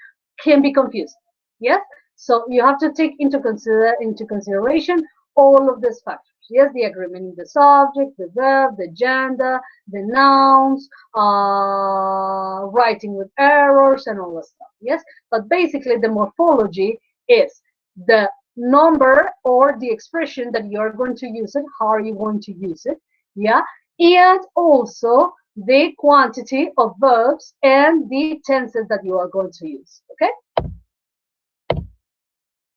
S2: can be confused. Yes, so you have to take into consideration all of these factors. Yes, the agreement in the subject, the verb, the gender, the nouns, writing with errors, and all that stuff. Yes, but basically the morphology is the number or the expression that you're going to use it, how are you going to use it, yeah, and also the quantity of verbs and the tenses that you are going to use. Okay,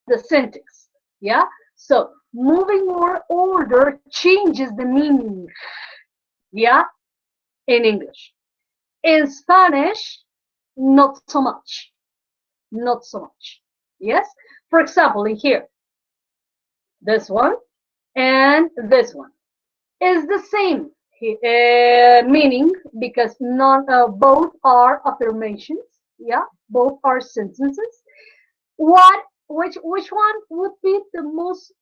S2: the syntax, yeah. So moving more order changes the meaning, yeah, in English. In Spanish, not so much, not so much. Yes, for example, in here, this one and this one is the same meaning, because both are affirmations. Yeah, both are sentences. Which one would be the most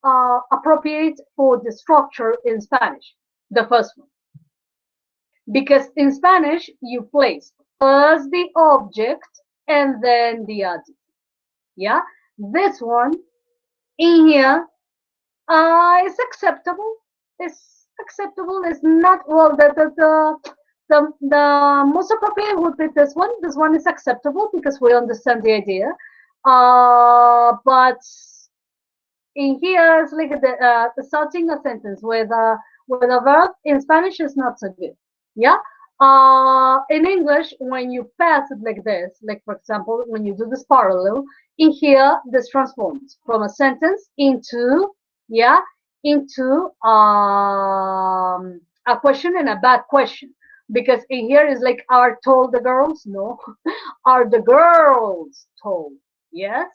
S2: appropriate for the structure in Spanish? The first one, because in Spanish you place first the object and then the adjective. Yeah, this one in here is acceptable. It's acceptable. It's not, well. The most appropriate would be this one. This one is acceptable because we understand the idea. But in here, it's like starting a sentence with a verb in Spanish is not so good. Yeah. In English, when you pass it like this, like for example, when you do this parallel, in here, this transforms from a sentence into, yeah, into a question and a bad question. Because in here is like, are told the girls? No. Are the girls told? Yes.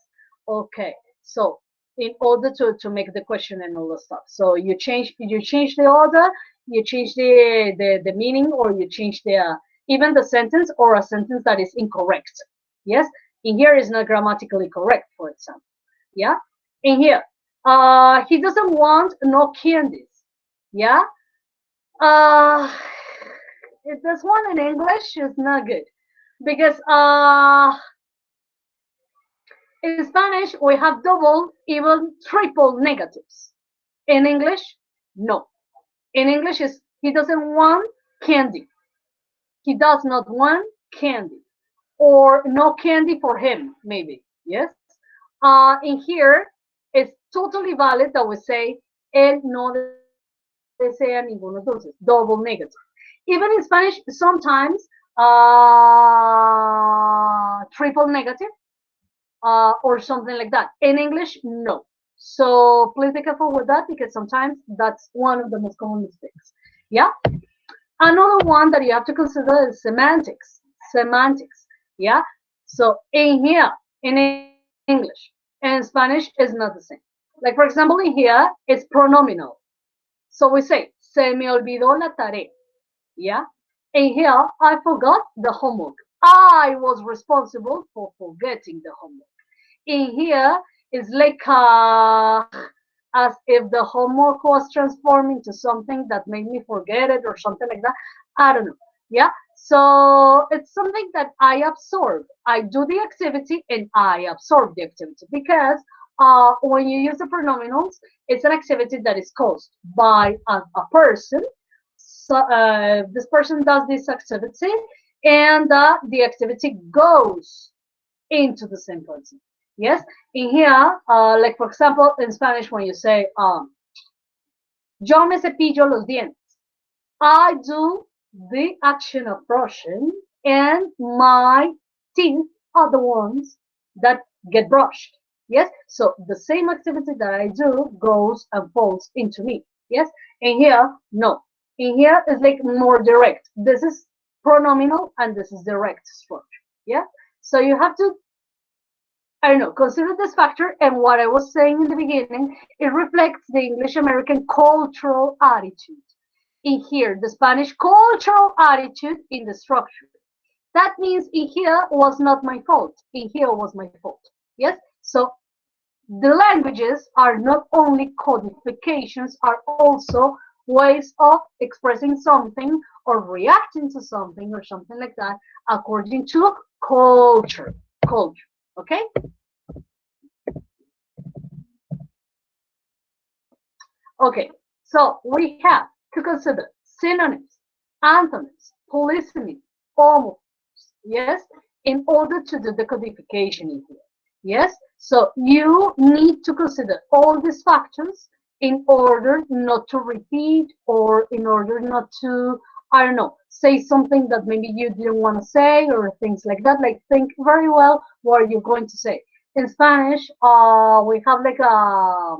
S2: Okay. So in order to make the question and all the stuff, so you change the order, you change the meaning, or you change the even the sentence, or a sentence that is incorrect. Yes. In here is not grammatically correct, for example. Yeah. In here, he doesn't want no candies. Yeah. This one in English is not good, because in Spanish we have double, even triple negatives. In English, no. In English is he doesn't want candy. He does not want candy, or no candy for him, maybe. Yes. In here, it's totally valid that we say él no sea ninguno dulces, double negative. Even in Spanish, sometimes triple negative or something like that. In English, no. So please be careful with that because sometimes that's one of the most common mistakes. Yeah. Another one that you have to consider is semantics. Semantics. Yeah. So in here, in English, and Spanish is not the same. Like for example, in here, it's pronominal. So we say, se me olvidó la tarea. Yeah. In here, I forgot the homework. I was responsible for forgetting the homework. In here, it's like as if the homework was transformed into something that made me forget it or something like that. I don't know. Yeah. So it's something that I absorb. I do the activity and I absorb the activity because when you use the pronominals, it's an activity that is caused by a person. So this person does this activity and the activity goes into the same person. Yes. In here, like for example, in Spanish, when you say, yo me cepillo los dientes, I do the action of brushing and my teeth are the ones that get brushed. Yes. So the same activity that I do goes and falls into me. Yes. In here, no. In here is like more direct. This is pronominal and this is direct structure. Yeah. So you have to, I don't know, consider this factor, and what I was saying in the beginning, it reflects the English American cultural attitude. In here, the Spanish cultural attitude in the structure. That means in here was not my fault. In here was my fault. Yes? So the languages are not only codifications, are also ways of expressing something or reacting to something or something like that according to culture. Culture. Okay? Okay, so we have to consider synonyms, antonyms, polysemy, homonyms, yes, in order to do the codification in here. Yes, so you need to consider all these factors in order not to repeat or in order not to, I don't know, say something that maybe you didn't want to say or things like that. Like think very well what you're going to say. In Spanish, we have like a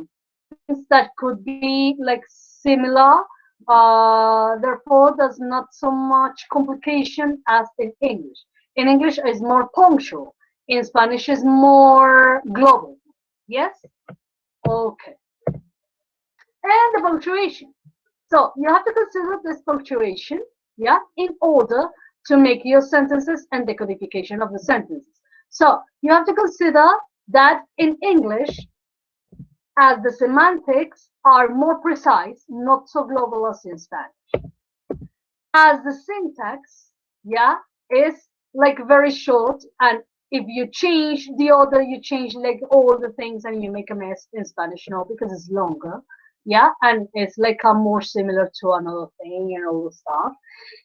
S2: that could be like similar. Therefore, there's not so much complication as in English. In English, is more punctual. In Spanish, is more global. Yes? Okay. And the punctuation. So you have to consider this punctuation, yeah, in order to make your sentences and the codification of the sentences. So you have to consider that in English, as the semantics are more precise, not so global as in Spanish. As the syntax, yeah, is like very short, and if you change the order, you change like all the things and you make a mess. In Spanish, no, because it's longer, yeah, and it's like a more similar to another thing and all the stuff.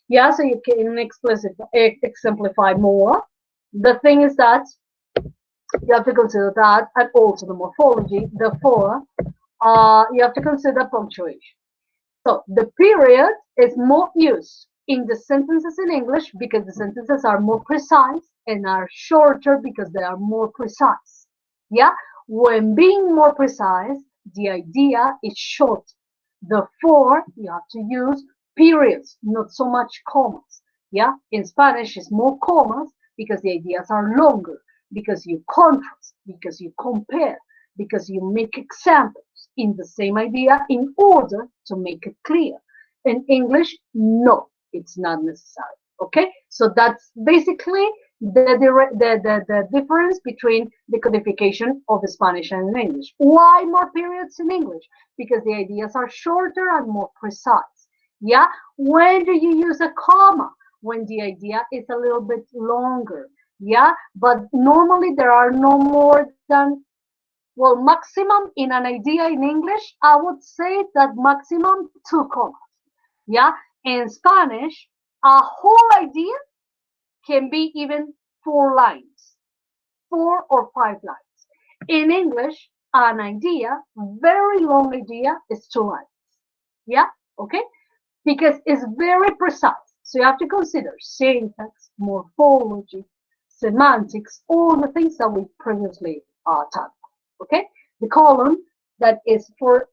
S2: Yeah, so you can exemplify more. The thing is that you have to consider that and also the morphology. Therefore, you have to consider punctuation. So the period is more used in the sentences in English because the sentences are more precise and are shorter because they are more precise. Yeah, when being more precise, the idea is short. Therefore, you have to use periods, not so much commas. Yeah, in Spanish, it's more commas because the ideas are longer, because you contrast, because you compare, because you make examples in the same idea in order to make it clear. In English, no, it's not necessary. Okay, so that's basically the difference between the codification of Spanish and English. Why more periods in English? Because the ideas are shorter and more precise. Yeah, when do you use a comma? When the idea is a little bit longer. Yeah, but normally there are no more than, well, maximum in an idea in English, I would say that maximum 2 commas. Yeah, in Spanish, a whole idea can be even 4 lines, 4 or 5 lines. In English, an idea, very long idea, is 2 lines. Yeah, okay? Because it's very precise. So you have to consider syntax, morphology, semantics, all the things that we previously talked about, okay? The column that is for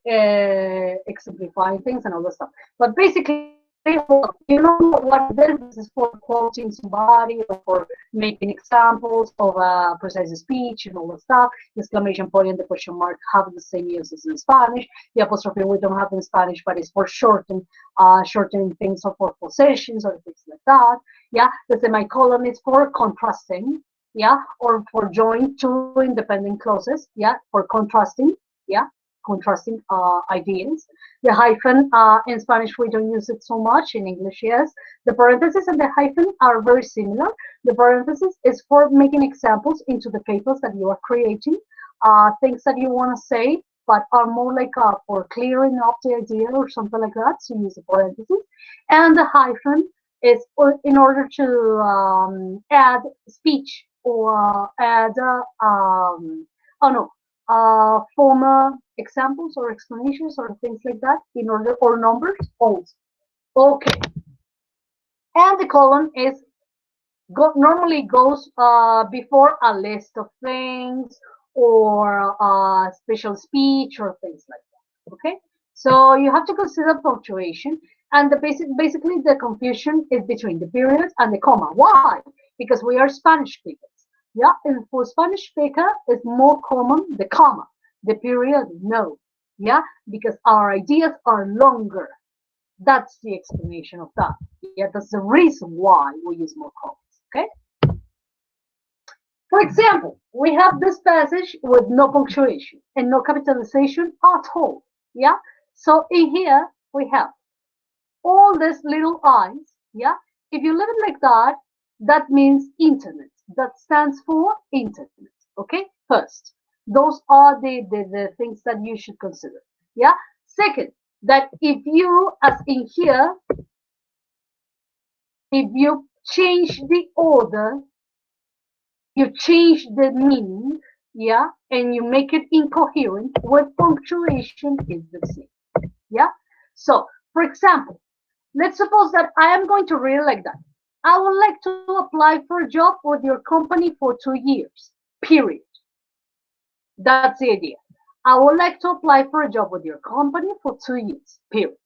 S2: exemplifying things and all that stuff. But basically, well, you know what this is for, quoting somebody or for making examples of a precise speech and all that stuff. The exclamation point and the question mark have the same uses in Spanish. The apostrophe we don't have in Spanish, but it's for shortening things or for possessions or things like that. Yeah, the semicolon is for contrasting. Yeah, or for joining two independent clauses. Yeah, for contrasting. Yeah, contrasting ideas. The hyphen in Spanish we don't use it so much. In English, yes. The parentheses and the hyphen are very similar. The parenthesis is for making examples into the papers that you are creating, things that you want to say, but are more like for clearing up the idea or something like that. So use the parenthesis. And the hyphen is in order to add speech or add, oh no, former examples or explanations or things like that in order, or numbers also. Okay. And the colon is normally goes before a list of things or a special speech or things like that. Okay. So you have to consider punctuation, and basically the confusion is between the period and the comma. Why? Because we are Spanish speakers. Yeah, and for Spanish speaker, it's more common the comma, the period, no. Yeah, because our ideas are longer. That's the explanation of that. Yeah, that's the reason why we use more commas. Okay. For example, we have this passage with no punctuation and no capitalization at all. Yeah. So in here we have all these little i's. Yeah. If you leave it like that, that means internet. That stands for internet. Okay. First, those are the things that you should consider. Yeah. Second, that if you, as in here, if you change the order, you change the meaning, yeah, and you make it incoherent, with punctuation is the same. Yeah. So, for example, let's suppose that I am going to read it like that. I would like to apply for a job with your company for 2 years, period. That's the idea. I would like to apply for a job with your company for 2 years, period.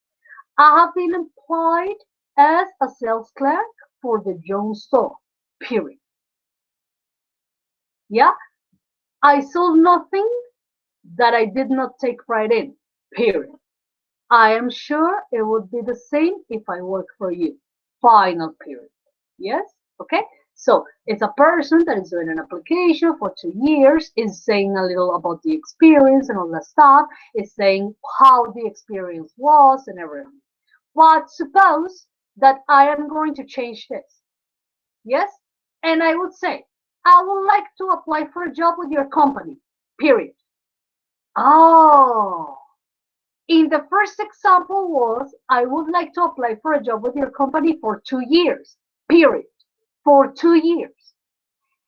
S2: I have been employed as a sales clerk for the Jones store, period. Yeah, I sold nothing that I did not take pride in, period. I am sure it would be the same if I work for you, final period. Yes, okay. So it's a person that is doing an application for 2 years, is saying a little about the experience and all that stuff, is saying how the experience was and everything. But suppose that I am going to change this. Yes? And I would say, I would like to apply for a job with your company, period. Oh, in the first example was, I would like to apply for a job with your company for 2 years, period. For 2 years.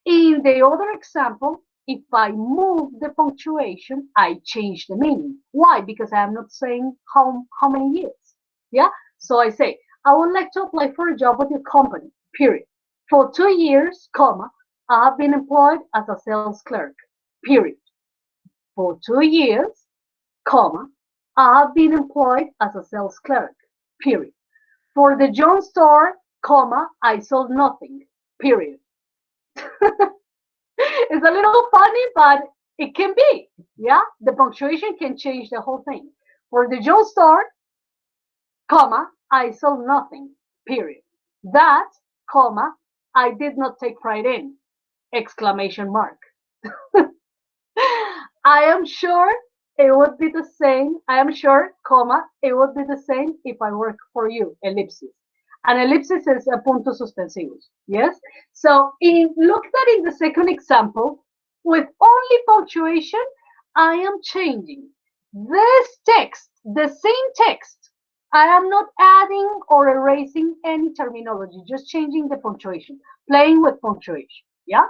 S2: In the other example, if I move the punctuation, I change the meaning. Why? Because I am not saying how many years. Yeah? So I say, I would like to apply for a job with your company, period. For 2 years, comma, I have been employed as a sales clerk, period. For 2 years, comma, I have been employed as a sales clerk, period. For the John store, comma, I sold nothing, period. It's a little funny, but it can be. Yeah, the punctuation can change the whole thing. For the John store, comma, I sold nothing, period. That, comma, I did not take pride in, exclamation mark. I am sure it would be the same. I am sure, comma, it would be the same if I work for you, ellipsis. An ellipsis is a puntos suspensivos. Yes? So look at in the second example, with only punctuation, I am changing this text, the same text. I am not adding or erasing any terminology, just changing the punctuation, playing with punctuation. Yeah?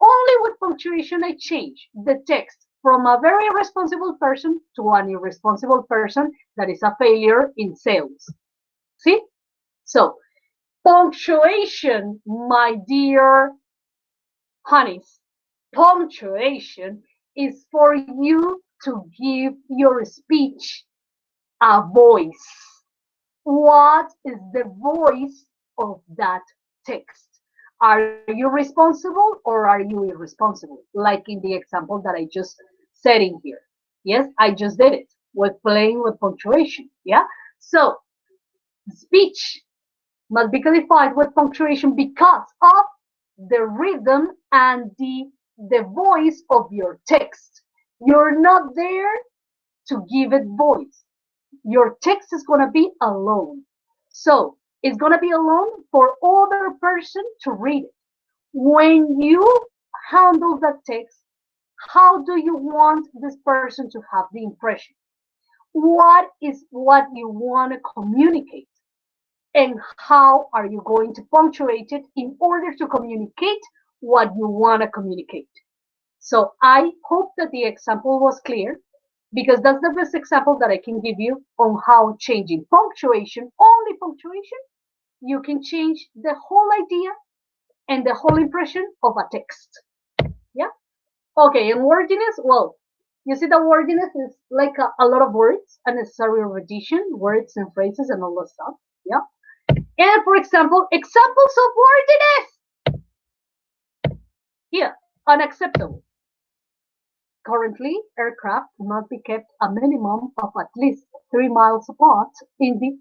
S2: Only with punctuation I change the text from a very responsible person to an irresponsible person that is a failure in sales. See? So, punctuation, my dear honeys, punctuation is for you to give your speech a voice. What is the voice of that text? Are you responsible or are you irresponsible? Like in the example that I just said in here. Yes, I just did it with playing with punctuation. Yeah. So speech must be qualified with punctuation because of the rhythm and the voice of your text. You're not there to give it voice. Your text is going to be alone. So it's going to be alone for other person to read it. When you handle that text, how do you want this person to have the impression? What is what you want to communicate? And how are you going to punctuate it in order to communicate what you want to communicate? So I hope that the example was clear, because that's the best example that I can give you on how changing punctuation, only punctuation, you can change the whole idea and the whole impression of a text. Yeah? Okay, and wordiness, well, you see the wordiness is like a lot of words, unnecessary repetition, words and phrases and all that stuff. Yeah? And for example, examples of wordiness. Here, unacceptable. Currently, aircraft must be kept a minimum of at least 3 miles apart in the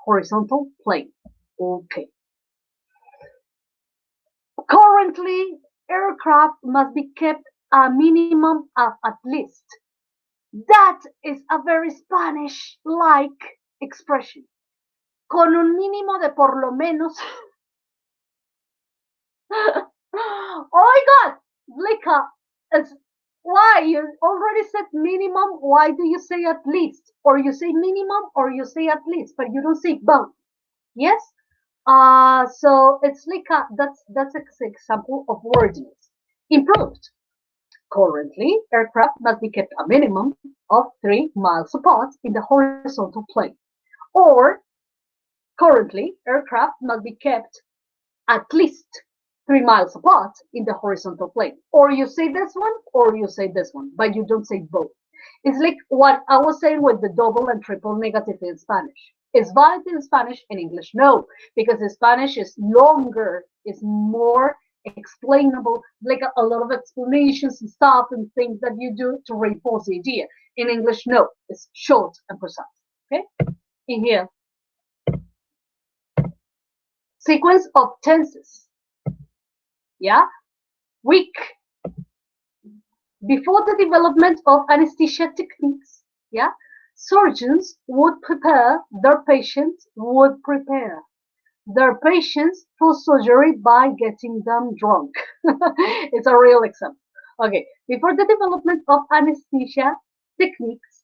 S2: horizontal plane. Okay. Currently, aircraft must be kept a minimum of at least. That is a very Spanish-like expression. Con un mínimo de por lo menos. Oh my God! Lika, why? You already said minimum. Why do you say at least? Or you say minimum or you say at least, but you don't say both. Yes? So it's like that's an example of wordiness. Improved. Currently, aircraft must be kept a minimum of 3 miles apart in the horizontal plane. Or, currently, aircraft must be kept at least 3 miles apart in the horizontal plane. Or you say this one, or you say this one, but you don't say both. It's like what I was saying with the double and triple negative in Spanish. Is valid in Spanish and English? No, because the Spanish is longer, is more explainable, like a lot of explanations and stuff and things that you do to reinforce the idea. In English, no, it's short and precise. Okay? In here, sequence of tenses. Yeah? Weak. Before the development of anesthesia techniques, yeah, surgeons would prepare their patients for surgery by getting them drunk. It's a real example. Okay, before the development of anesthesia techniques,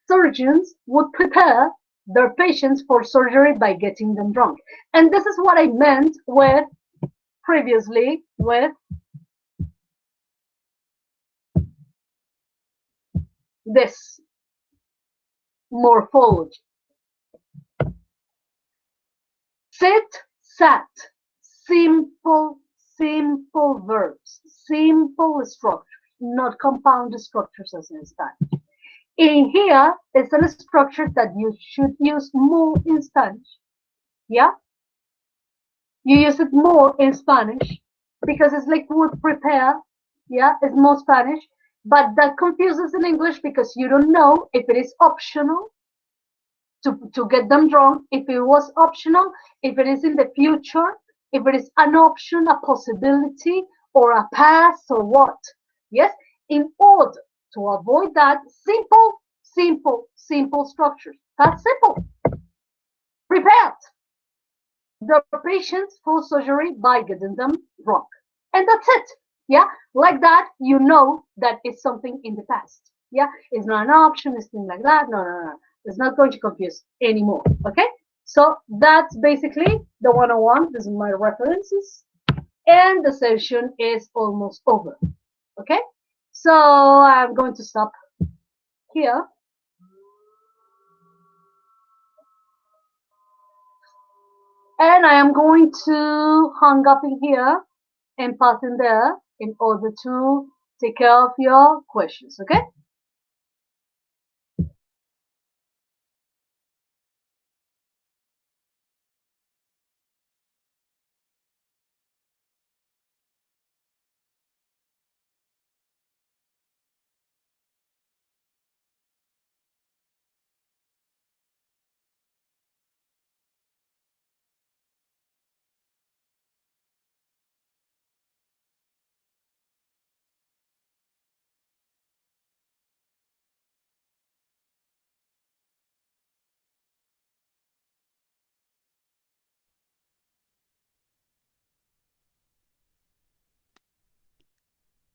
S2: surgeons would prepare their patients for surgery by getting them drunk. And this is what I meant with previously with this morphology. Sit, sat, simple verbs, simple structures, not compound structures as in Spanish. In here, it's a structure that you should use more in Spanish. Yeah? You use it more in Spanish because it's like would prepare. Yeah, it's more Spanish. But that confuses in English because you don't know if it is optional to get them drunk, if it was optional, if it is in the future, if it is an option, a possibility, or a past, or what. Yes? In order to avoid that, simple structures. That's simple. Prepared the patients for surgery by getting them drunk. And that's it. Yeah, like that, you know that it's something in the past. Yeah, it's not an option, it's things like that. No. It's not going to confuse anymore. Okay, so that's basically the 101. This is my references, and the session is almost over. Okay, So I'm going to stop here. And I am going to hang up in here and pass in there in order to take care of your questions, okay?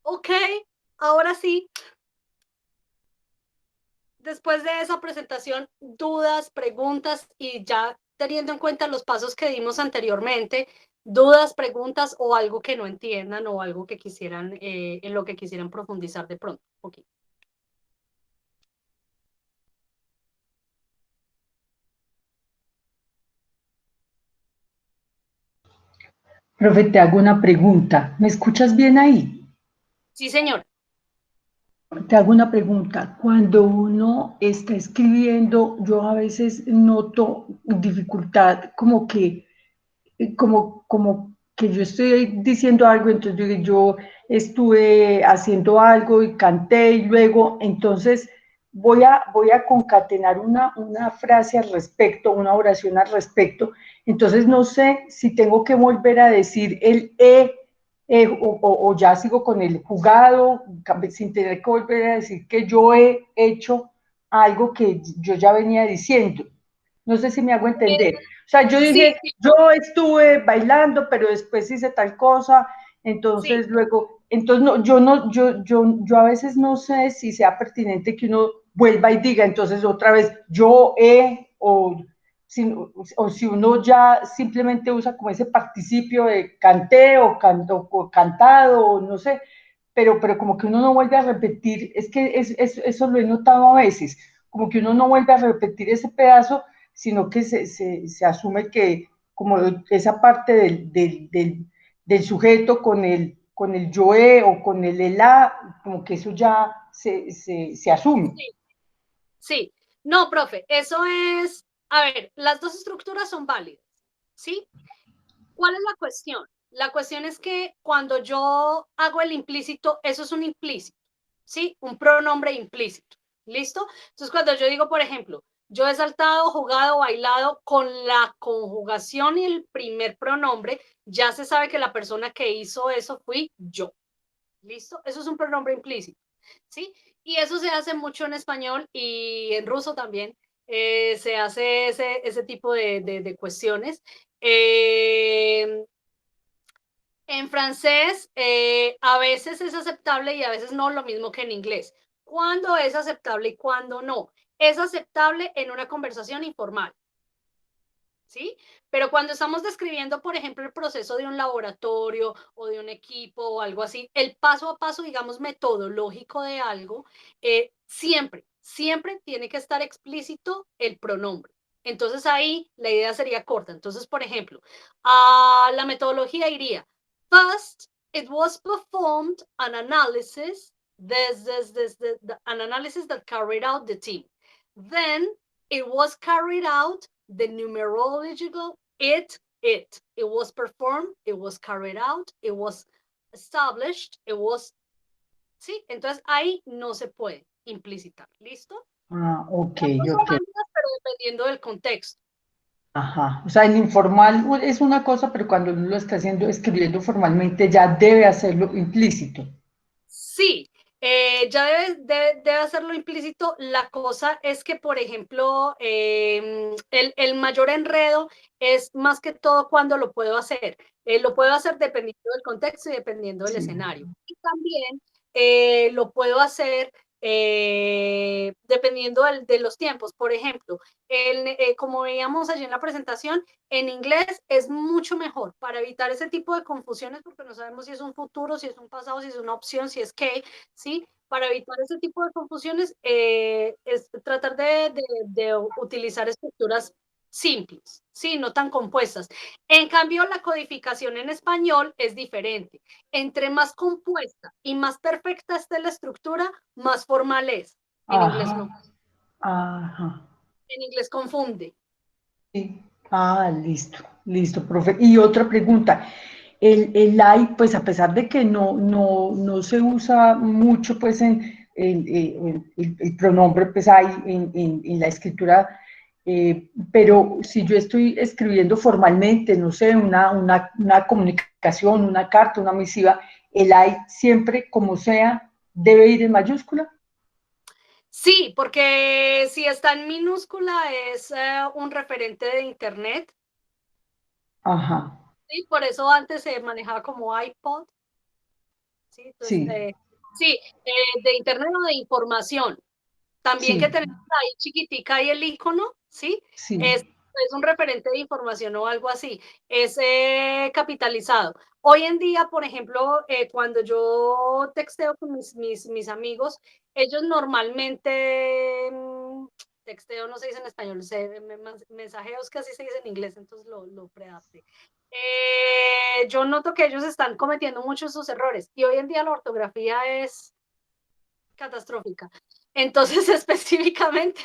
S1: Ok, ahora sí. Después de esa presentación, dudas, preguntas y ya teniendo en cuenta los pasos que dimos anteriormente, dudas, preguntas o algo que no entiendan o algo que quisieran, en lo que quisieran profundizar de pronto. Okay.
S3: Profe, te hago una pregunta. ¿Me escuchas bien ahí?
S1: Sí, señor.
S3: Te hago una pregunta. Cuando uno está escribiendo, yo a veces noto dificultad, como que yo estoy diciendo algo, entonces yo estuve haciendo algo y canté y luego, entonces voy a concatenar una frase al respecto, una oración al respecto, entonces no sé si tengo que volver a decir el o ya sigo con el jugado, sin tener que volver a decir que yo he hecho algo que yo ya venía diciendo. No sé si me hago entender. O sea, yo
S1: Sí,
S3: dije, yo estuve bailando, pero después hice tal cosa, entonces
S1: sí.
S3: luego, entonces no, yo a veces no sé si sea pertinente que uno vuelva y diga, entonces otra vez, yo he, o si uno ya simplemente usa como ese participio de canté o cantado, o no sé, pero como que uno no vuelve a repetir, es que eso lo he notado a veces, como que uno no vuelve a repetir ese pedazo, sino que se asume que como esa parte del sujeto con el yoe o con el elá, como que eso ya se asume.
S1: Sí, sí. No, profe, eso es, a ver, las dos estructuras son válidas, ¿sí? ¿Cuál es la cuestión? La cuestión es que cuando yo hago el implícito, eso es un implícito, ¿sí? Un pronombre implícito, ¿listo? Entonces, cuando yo digo, por ejemplo, yo he saltado, jugado, bailado, con la conjugación y el primer pronombre, ya se sabe que la persona que hizo eso fui yo, ¿listo? Eso es un pronombre implícito, ¿sí? Y eso se hace mucho en español y en ruso también. Se hace ese tipo de cuestiones. En francés a veces es aceptable y a veces no, lo mismo que en inglés. ¿Cuándo es aceptable y cuándo no? Es aceptable en una conversación informal, ¿sí? Pero cuando estamos describiendo, por ejemplo, el proceso de un laboratorio o de un equipo o algo así, el paso a paso, digamos, metodológico de algo, siempre tiene que estar explícito el pronombre. Entonces ahí la idea sería corta. Entonces, por ejemplo, la metodología iría, first, it was performed an analysis, an analysis that carried out the team. Then it was carried out the numerological it was performed, it was carried out, it was established, it was, sí, entonces ahí no se puede implicitar, ¿listo?
S3: Ah, ok,
S1: Las dos son
S3: ok.
S1: válidas, pero dependiendo del contexto.
S3: Ajá. O sea, en informal es una cosa, pero cuando uno lo está haciendo, escribiendo formalmente, ya debe hacerlo implícito.
S1: Sí, ya debe hacerlo implícito. La cosa es que, por ejemplo, el mayor enredo es más que todo cuando lo puedo hacer. Lo puedo hacer dependiendo del contexto y dependiendo del
S3: Sí.
S1: escenario. Y también lo puedo hacer dependiendo de los tiempos. Por ejemplo, como veíamos allí en la presentación, en inglés es mucho mejor para evitar ese tipo de confusiones, porque no sabemos si es un futuro, si es un pasado, si es una opción, si es qué, ¿sí? Para evitar ese tipo de confusiones, es tratar de utilizar estructuras simples, ¿sí? No tan compuestas. En cambio, la codificación en español es diferente. Entre más compuesta y más perfecta esté la estructura, más formal es. En inglés no.
S3: Ajá.
S1: En inglés confunde.
S3: Sí. Listo, profe. Y otra pregunta. El like, pues a pesar de que no se usa mucho, pues el pronombre, pues hay en la escritura, pero si yo estoy escribiendo formalmente, no sé, una comunicación, una carta, una misiva, el I siempre, como sea, debe ir en mayúscula.
S1: Sí, porque si está en minúscula es un referente de Internet.
S3: Ajá.
S1: Sí, por eso antes se manejaba como iPod. Sí, entonces,
S3: Sí,
S1: de Internet o de información. También que
S3: sí,
S1: tenemos ahí chiquitica ahí el icono, ¿sí?
S3: sí.
S1: Es un referente de información o algo así, es capitalizado. Hoy en día, por ejemplo, cuando yo texteo con mis amigos, ellos normalmente, texteo no se dice en español, mensajeos casi se dice en inglés, entonces lo preadapté. Yo noto que ellos están cometiendo muchos esos errores y hoy en día la ortografía es catastrófica. Entonces, específicamente,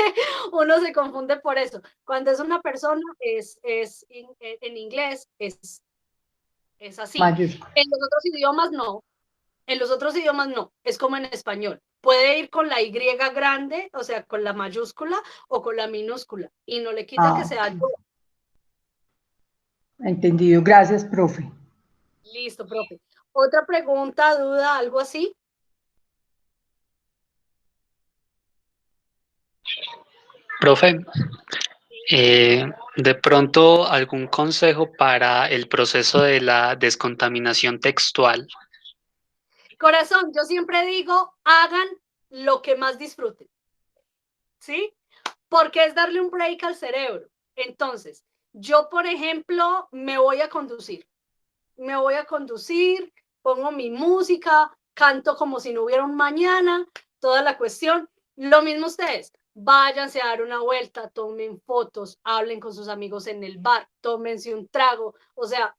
S1: uno se confunde por eso. Cuando es una persona, en inglés, es así.
S3: Mayúscula.
S1: En los otros idiomas, no. En los otros idiomas, no. Es como en español. Puede ir con la Y grande, o sea, con la mayúscula o con la minúscula. Y no le quita que sea
S3: Ok.
S1: yo.
S3: Entendido. Gracias, profe.
S1: Listo, profe. Otra pregunta, duda, algo así.
S4: Profe, de pronto algún consejo para el proceso de la descontaminación textual.
S1: Corazón, yo siempre digo, hagan lo que más disfruten. ¿Sí? Porque es darle un break al cerebro. Entonces, yo, por ejemplo, me voy a conducir. Me voy a conducir, pongo mi música, canto como si no hubiera un mañana, toda la cuestión. Lo mismo ustedes, váyanse a dar una vuelta, tomen fotos, hablen con sus amigos en el bar, tómense un trago, o sea,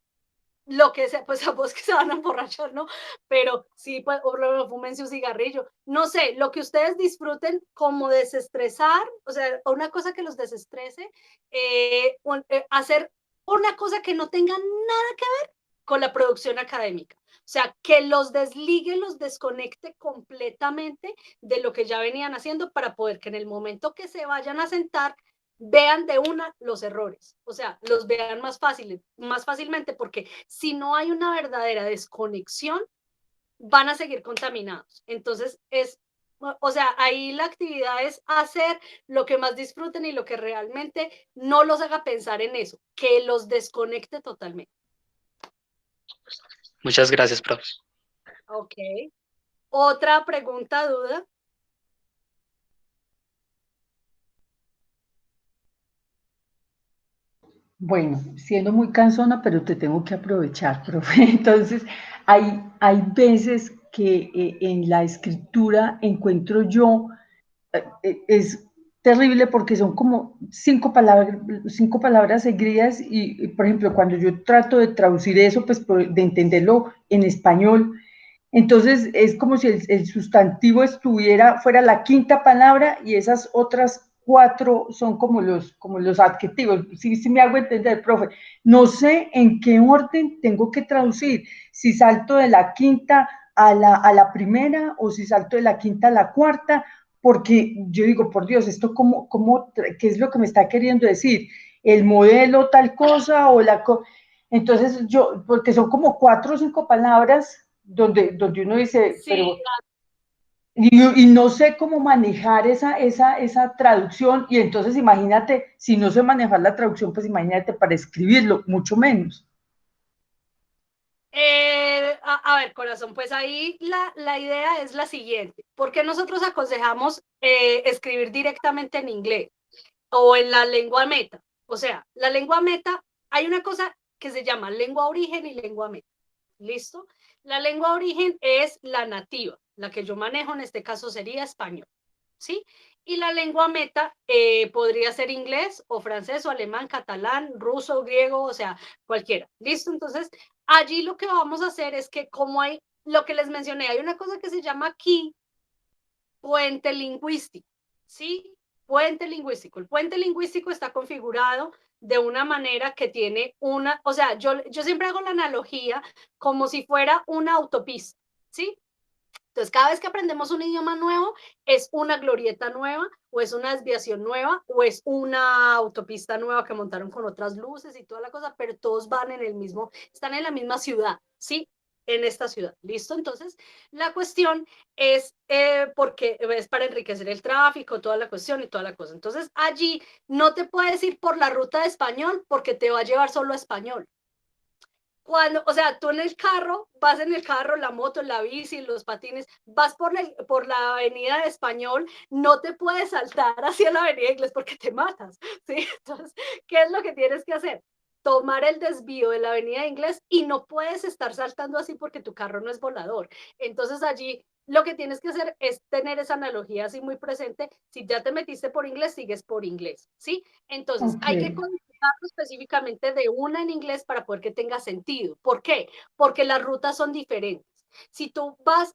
S1: lo que sea, pues a vos que se van a emborrachar, ¿no? Pero sí, pues, o fúmense un cigarrillo, no sé, lo que ustedes disfruten como desestresar, o sea, una cosa que los desestrese, hacer una cosa que no tenga nada que ver con la producción académica. O sea, que los desligue, los desconecte completamente de lo que ya venían haciendo para poder que en el momento que se vayan a sentar vean de una los errores, o sea, los vean más fácilmente, porque si no hay una verdadera desconexión, van a seguir contaminados. Entonces, o sea, ahí la actividad es hacer lo que más disfruten y lo que realmente no los haga pensar en eso, que los desconecte totalmente.
S4: Muchas gracias, profe.
S1: Ok. Otra pregunta, duda.
S3: Bueno, siendo muy cansona, pero te tengo que aprovechar, profe. Entonces, hay veces que en la escritura encuentro yo, es terrible porque son como cinco palabras seguidas y, por ejemplo, cuando yo trato de traducir eso, pues de entenderlo en español, entonces es como si el sustantivo fuera la quinta palabra y esas otras cuatro son como los adjetivos. Sí me hago entender, profe. No sé en qué orden tengo que traducir, si salto de la quinta a la primera o si salto de la quinta a la cuarta, porque yo digo, por Dios, esto ¿qué es lo que me está queriendo decir? El modelo tal cosa o entonces porque son como cuatro o cinco palabras donde uno dice,
S1: Sí,
S3: pero, y no sé cómo manejar esa traducción, y entonces imagínate, si no sé manejar la traducción, pues imagínate para escribirlo, mucho menos.
S1: A ver, corazón, pues ahí la idea es la siguiente. ¿Por qué nosotros aconsejamos escribir directamente en inglés o en la lengua meta? O sea, la lengua meta, hay una cosa que se llama lengua origen y lengua meta. ¿Listo? La lengua origen es la nativa, la que yo manejo en este caso sería español. ¿Sí? Y la lengua meta podría ser inglés o francés o alemán, catalán, ruso, griego, o sea, cualquiera. ¿Listo? Entonces, allí lo que vamos a hacer es que como hay, lo que les mencioné, hay una cosa que se llama aquí puente lingüístico, ¿sí? Puente lingüístico. El puente lingüístico está configurado de una manera que tiene una, o sea, yo siempre hago la analogía como si fuera una autopista, ¿sí? Entonces, cada vez que aprendemos un idioma nuevo, es una glorieta nueva, o es una desviación nueva, o es una autopista nueva que montaron con otras luces y toda la cosa, pero todos van en el mismo, están en la misma ciudad, ¿sí? En esta ciudad, ¿listo? Entonces, la cuestión es porque es para enriquecer el tráfico, toda la cuestión y toda la cosa. Entonces, allí no te puedes ir por la ruta de español porque te va a llevar solo a español. Cuando, o sea, tú en el carro, vas en el carro, la moto, la bici, los patines, vas por la avenida de español, no te puedes saltar hacia la avenida de inglés porque te matas, ¿sí? Entonces, ¿qué es lo que tienes que hacer? Tomar el desvío de la avenida de inglés y no puedes estar saltando así porque tu carro no es volador. Entonces allí lo que tienes que hacer es tener esa analogía así muy presente. Si ya te metiste por inglés, sigues por inglés, ¿sí? Entonces hay que
S3: Ok.
S1: codificarlo específicamente de una en inglés para poder que tenga sentido. ¿Por qué? Porque las rutas son diferentes. Si tú vas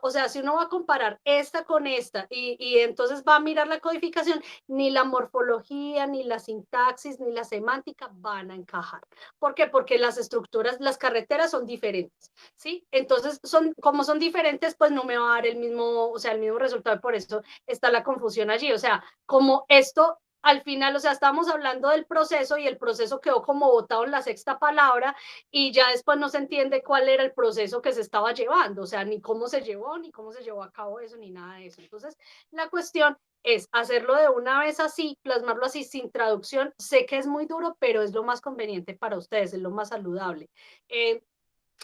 S1: o sea, si uno va a comparar esta con esta y entonces va a mirar la codificación, ni la morfología, ni la sintaxis, ni la semántica van a encajar. ¿Por qué? Porque las estructuras, las carreteras son diferentes, ¿sí? Entonces, como son diferentes, pues no me va a dar el mismo, o sea, el mismo resultado, por eso está la confusión allí. O sea, como esto al final, o sea, estamos hablando del proceso y el proceso quedó como botado en la sexta palabra y ya después no se entiende cuál era el proceso que se estaba llevando, o sea, ni cómo se llevó, ni cómo se llevó a cabo eso, ni nada de eso. Entonces, la cuestión es hacerlo de una vez así, plasmarlo así sin traducción. Sé que es muy duro, pero es lo más conveniente para ustedes, es lo más saludable.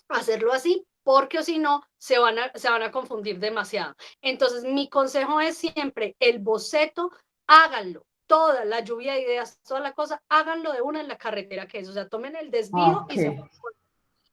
S1: Hacerlo así, porque o si no, se van a confundir demasiado. Entonces, mi consejo es siempre el boceto, háganlo. Toda la lluvia de ideas, toda la cosa, háganlo de una en la carretera que es, o sea, tomen el desvío
S3: Ok.
S1: y se van.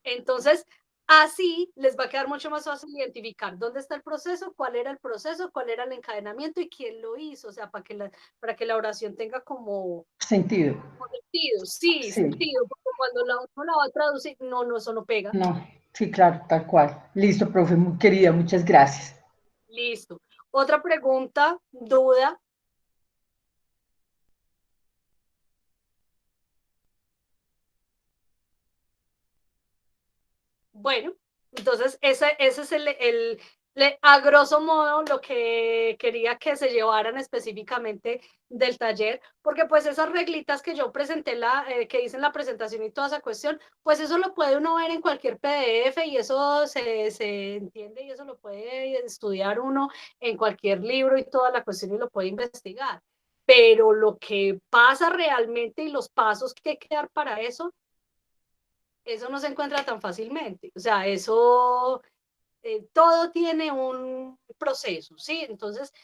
S1: Entonces, así les va a quedar mucho más fácil identificar dónde está el proceso, cuál era el encadenamiento y quién lo hizo, o sea, para que la oración tenga como
S3: Sentido.
S1: sentido, sí,
S3: Sí.
S1: sentido, porque cuando uno la va a traducir, no, eso no pega.
S3: No. Sí, claro, tal cual. Listo, profe, muy querida, muchas gracias.
S1: Listo. Otra pregunta, duda. Bueno, entonces ese es a grosso modo lo que quería que se llevaran específicamente del taller, porque pues esas reglitas que yo presenté, que hice en la presentación y toda esa cuestión, pues eso lo puede uno ver en cualquier PDF y eso se entiende y eso lo puede estudiar uno en cualquier libro y toda la cuestión y lo puede investigar. Pero lo que pasa realmente y los pasos que hay que dar para eso no se encuentra tan fácilmente. O sea, eso, todo tiene un proceso, ¿sí? Entonces,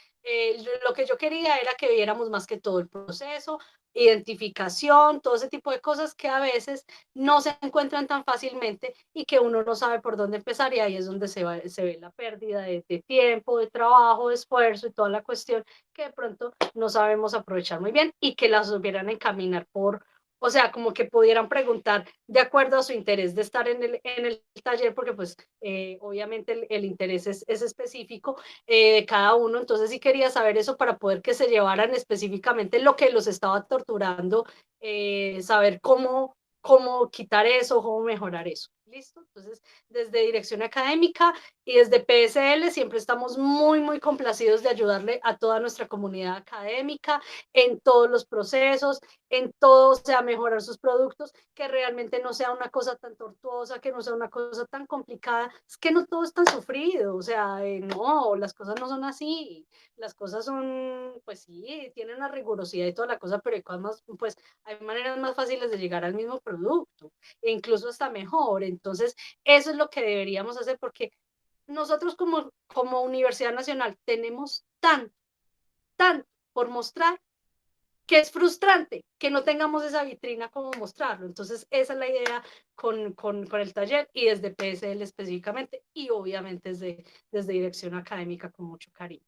S1: lo que yo quería era que viéramos más que todo el proceso, identificación, todo ese tipo de cosas que a veces no se encuentran tan fácilmente y que uno no sabe por dónde empezar y ahí es donde se ve la pérdida de tiempo, de trabajo, de esfuerzo y toda la cuestión que de pronto no sabemos aprovechar muy bien y que las supieran encaminar o sea, como que pudieran preguntar de acuerdo a su interés de estar en el taller, porque pues obviamente el interés es específico de cada uno, entonces sí quería saber eso para poder que se llevaran específicamente lo que los estaba torturando, saber cómo quitar eso, cómo mejorar eso. ¿Listo? Entonces, desde dirección académica y desde PSL siempre estamos muy, muy complacidos de ayudarle a toda nuestra comunidad académica en todos los procesos, en todo, o sea, mejorar sus productos, que realmente no sea una cosa tan tortuosa, que no sea una cosa tan complicada, es que no todo es tan sufrido, o sea, no, las cosas no son así, las cosas son, pues sí, tienen una rigurosidad y toda la cosa, pero además, pues hay maneras más fáciles de llegar al mismo producto, e incluso hasta mejor, Entonces, eso es lo que deberíamos hacer, porque nosotros como Universidad Nacional tenemos tanto por mostrar, que es frustrante que no tengamos esa vitrina como mostrarlo. Entonces, esa es la idea con el taller y desde PSL específicamente, y obviamente desde Dirección Académica con mucho cariño.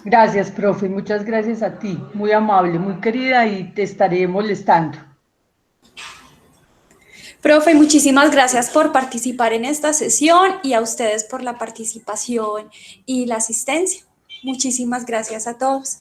S3: Gracias, profe, muchas gracias a ti, muy amable, muy querida, y te estaré molestando.
S5: Profe, muchísimas gracias por participar en esta sesión y a ustedes por la participación y la asistencia. Muchísimas gracias a todos.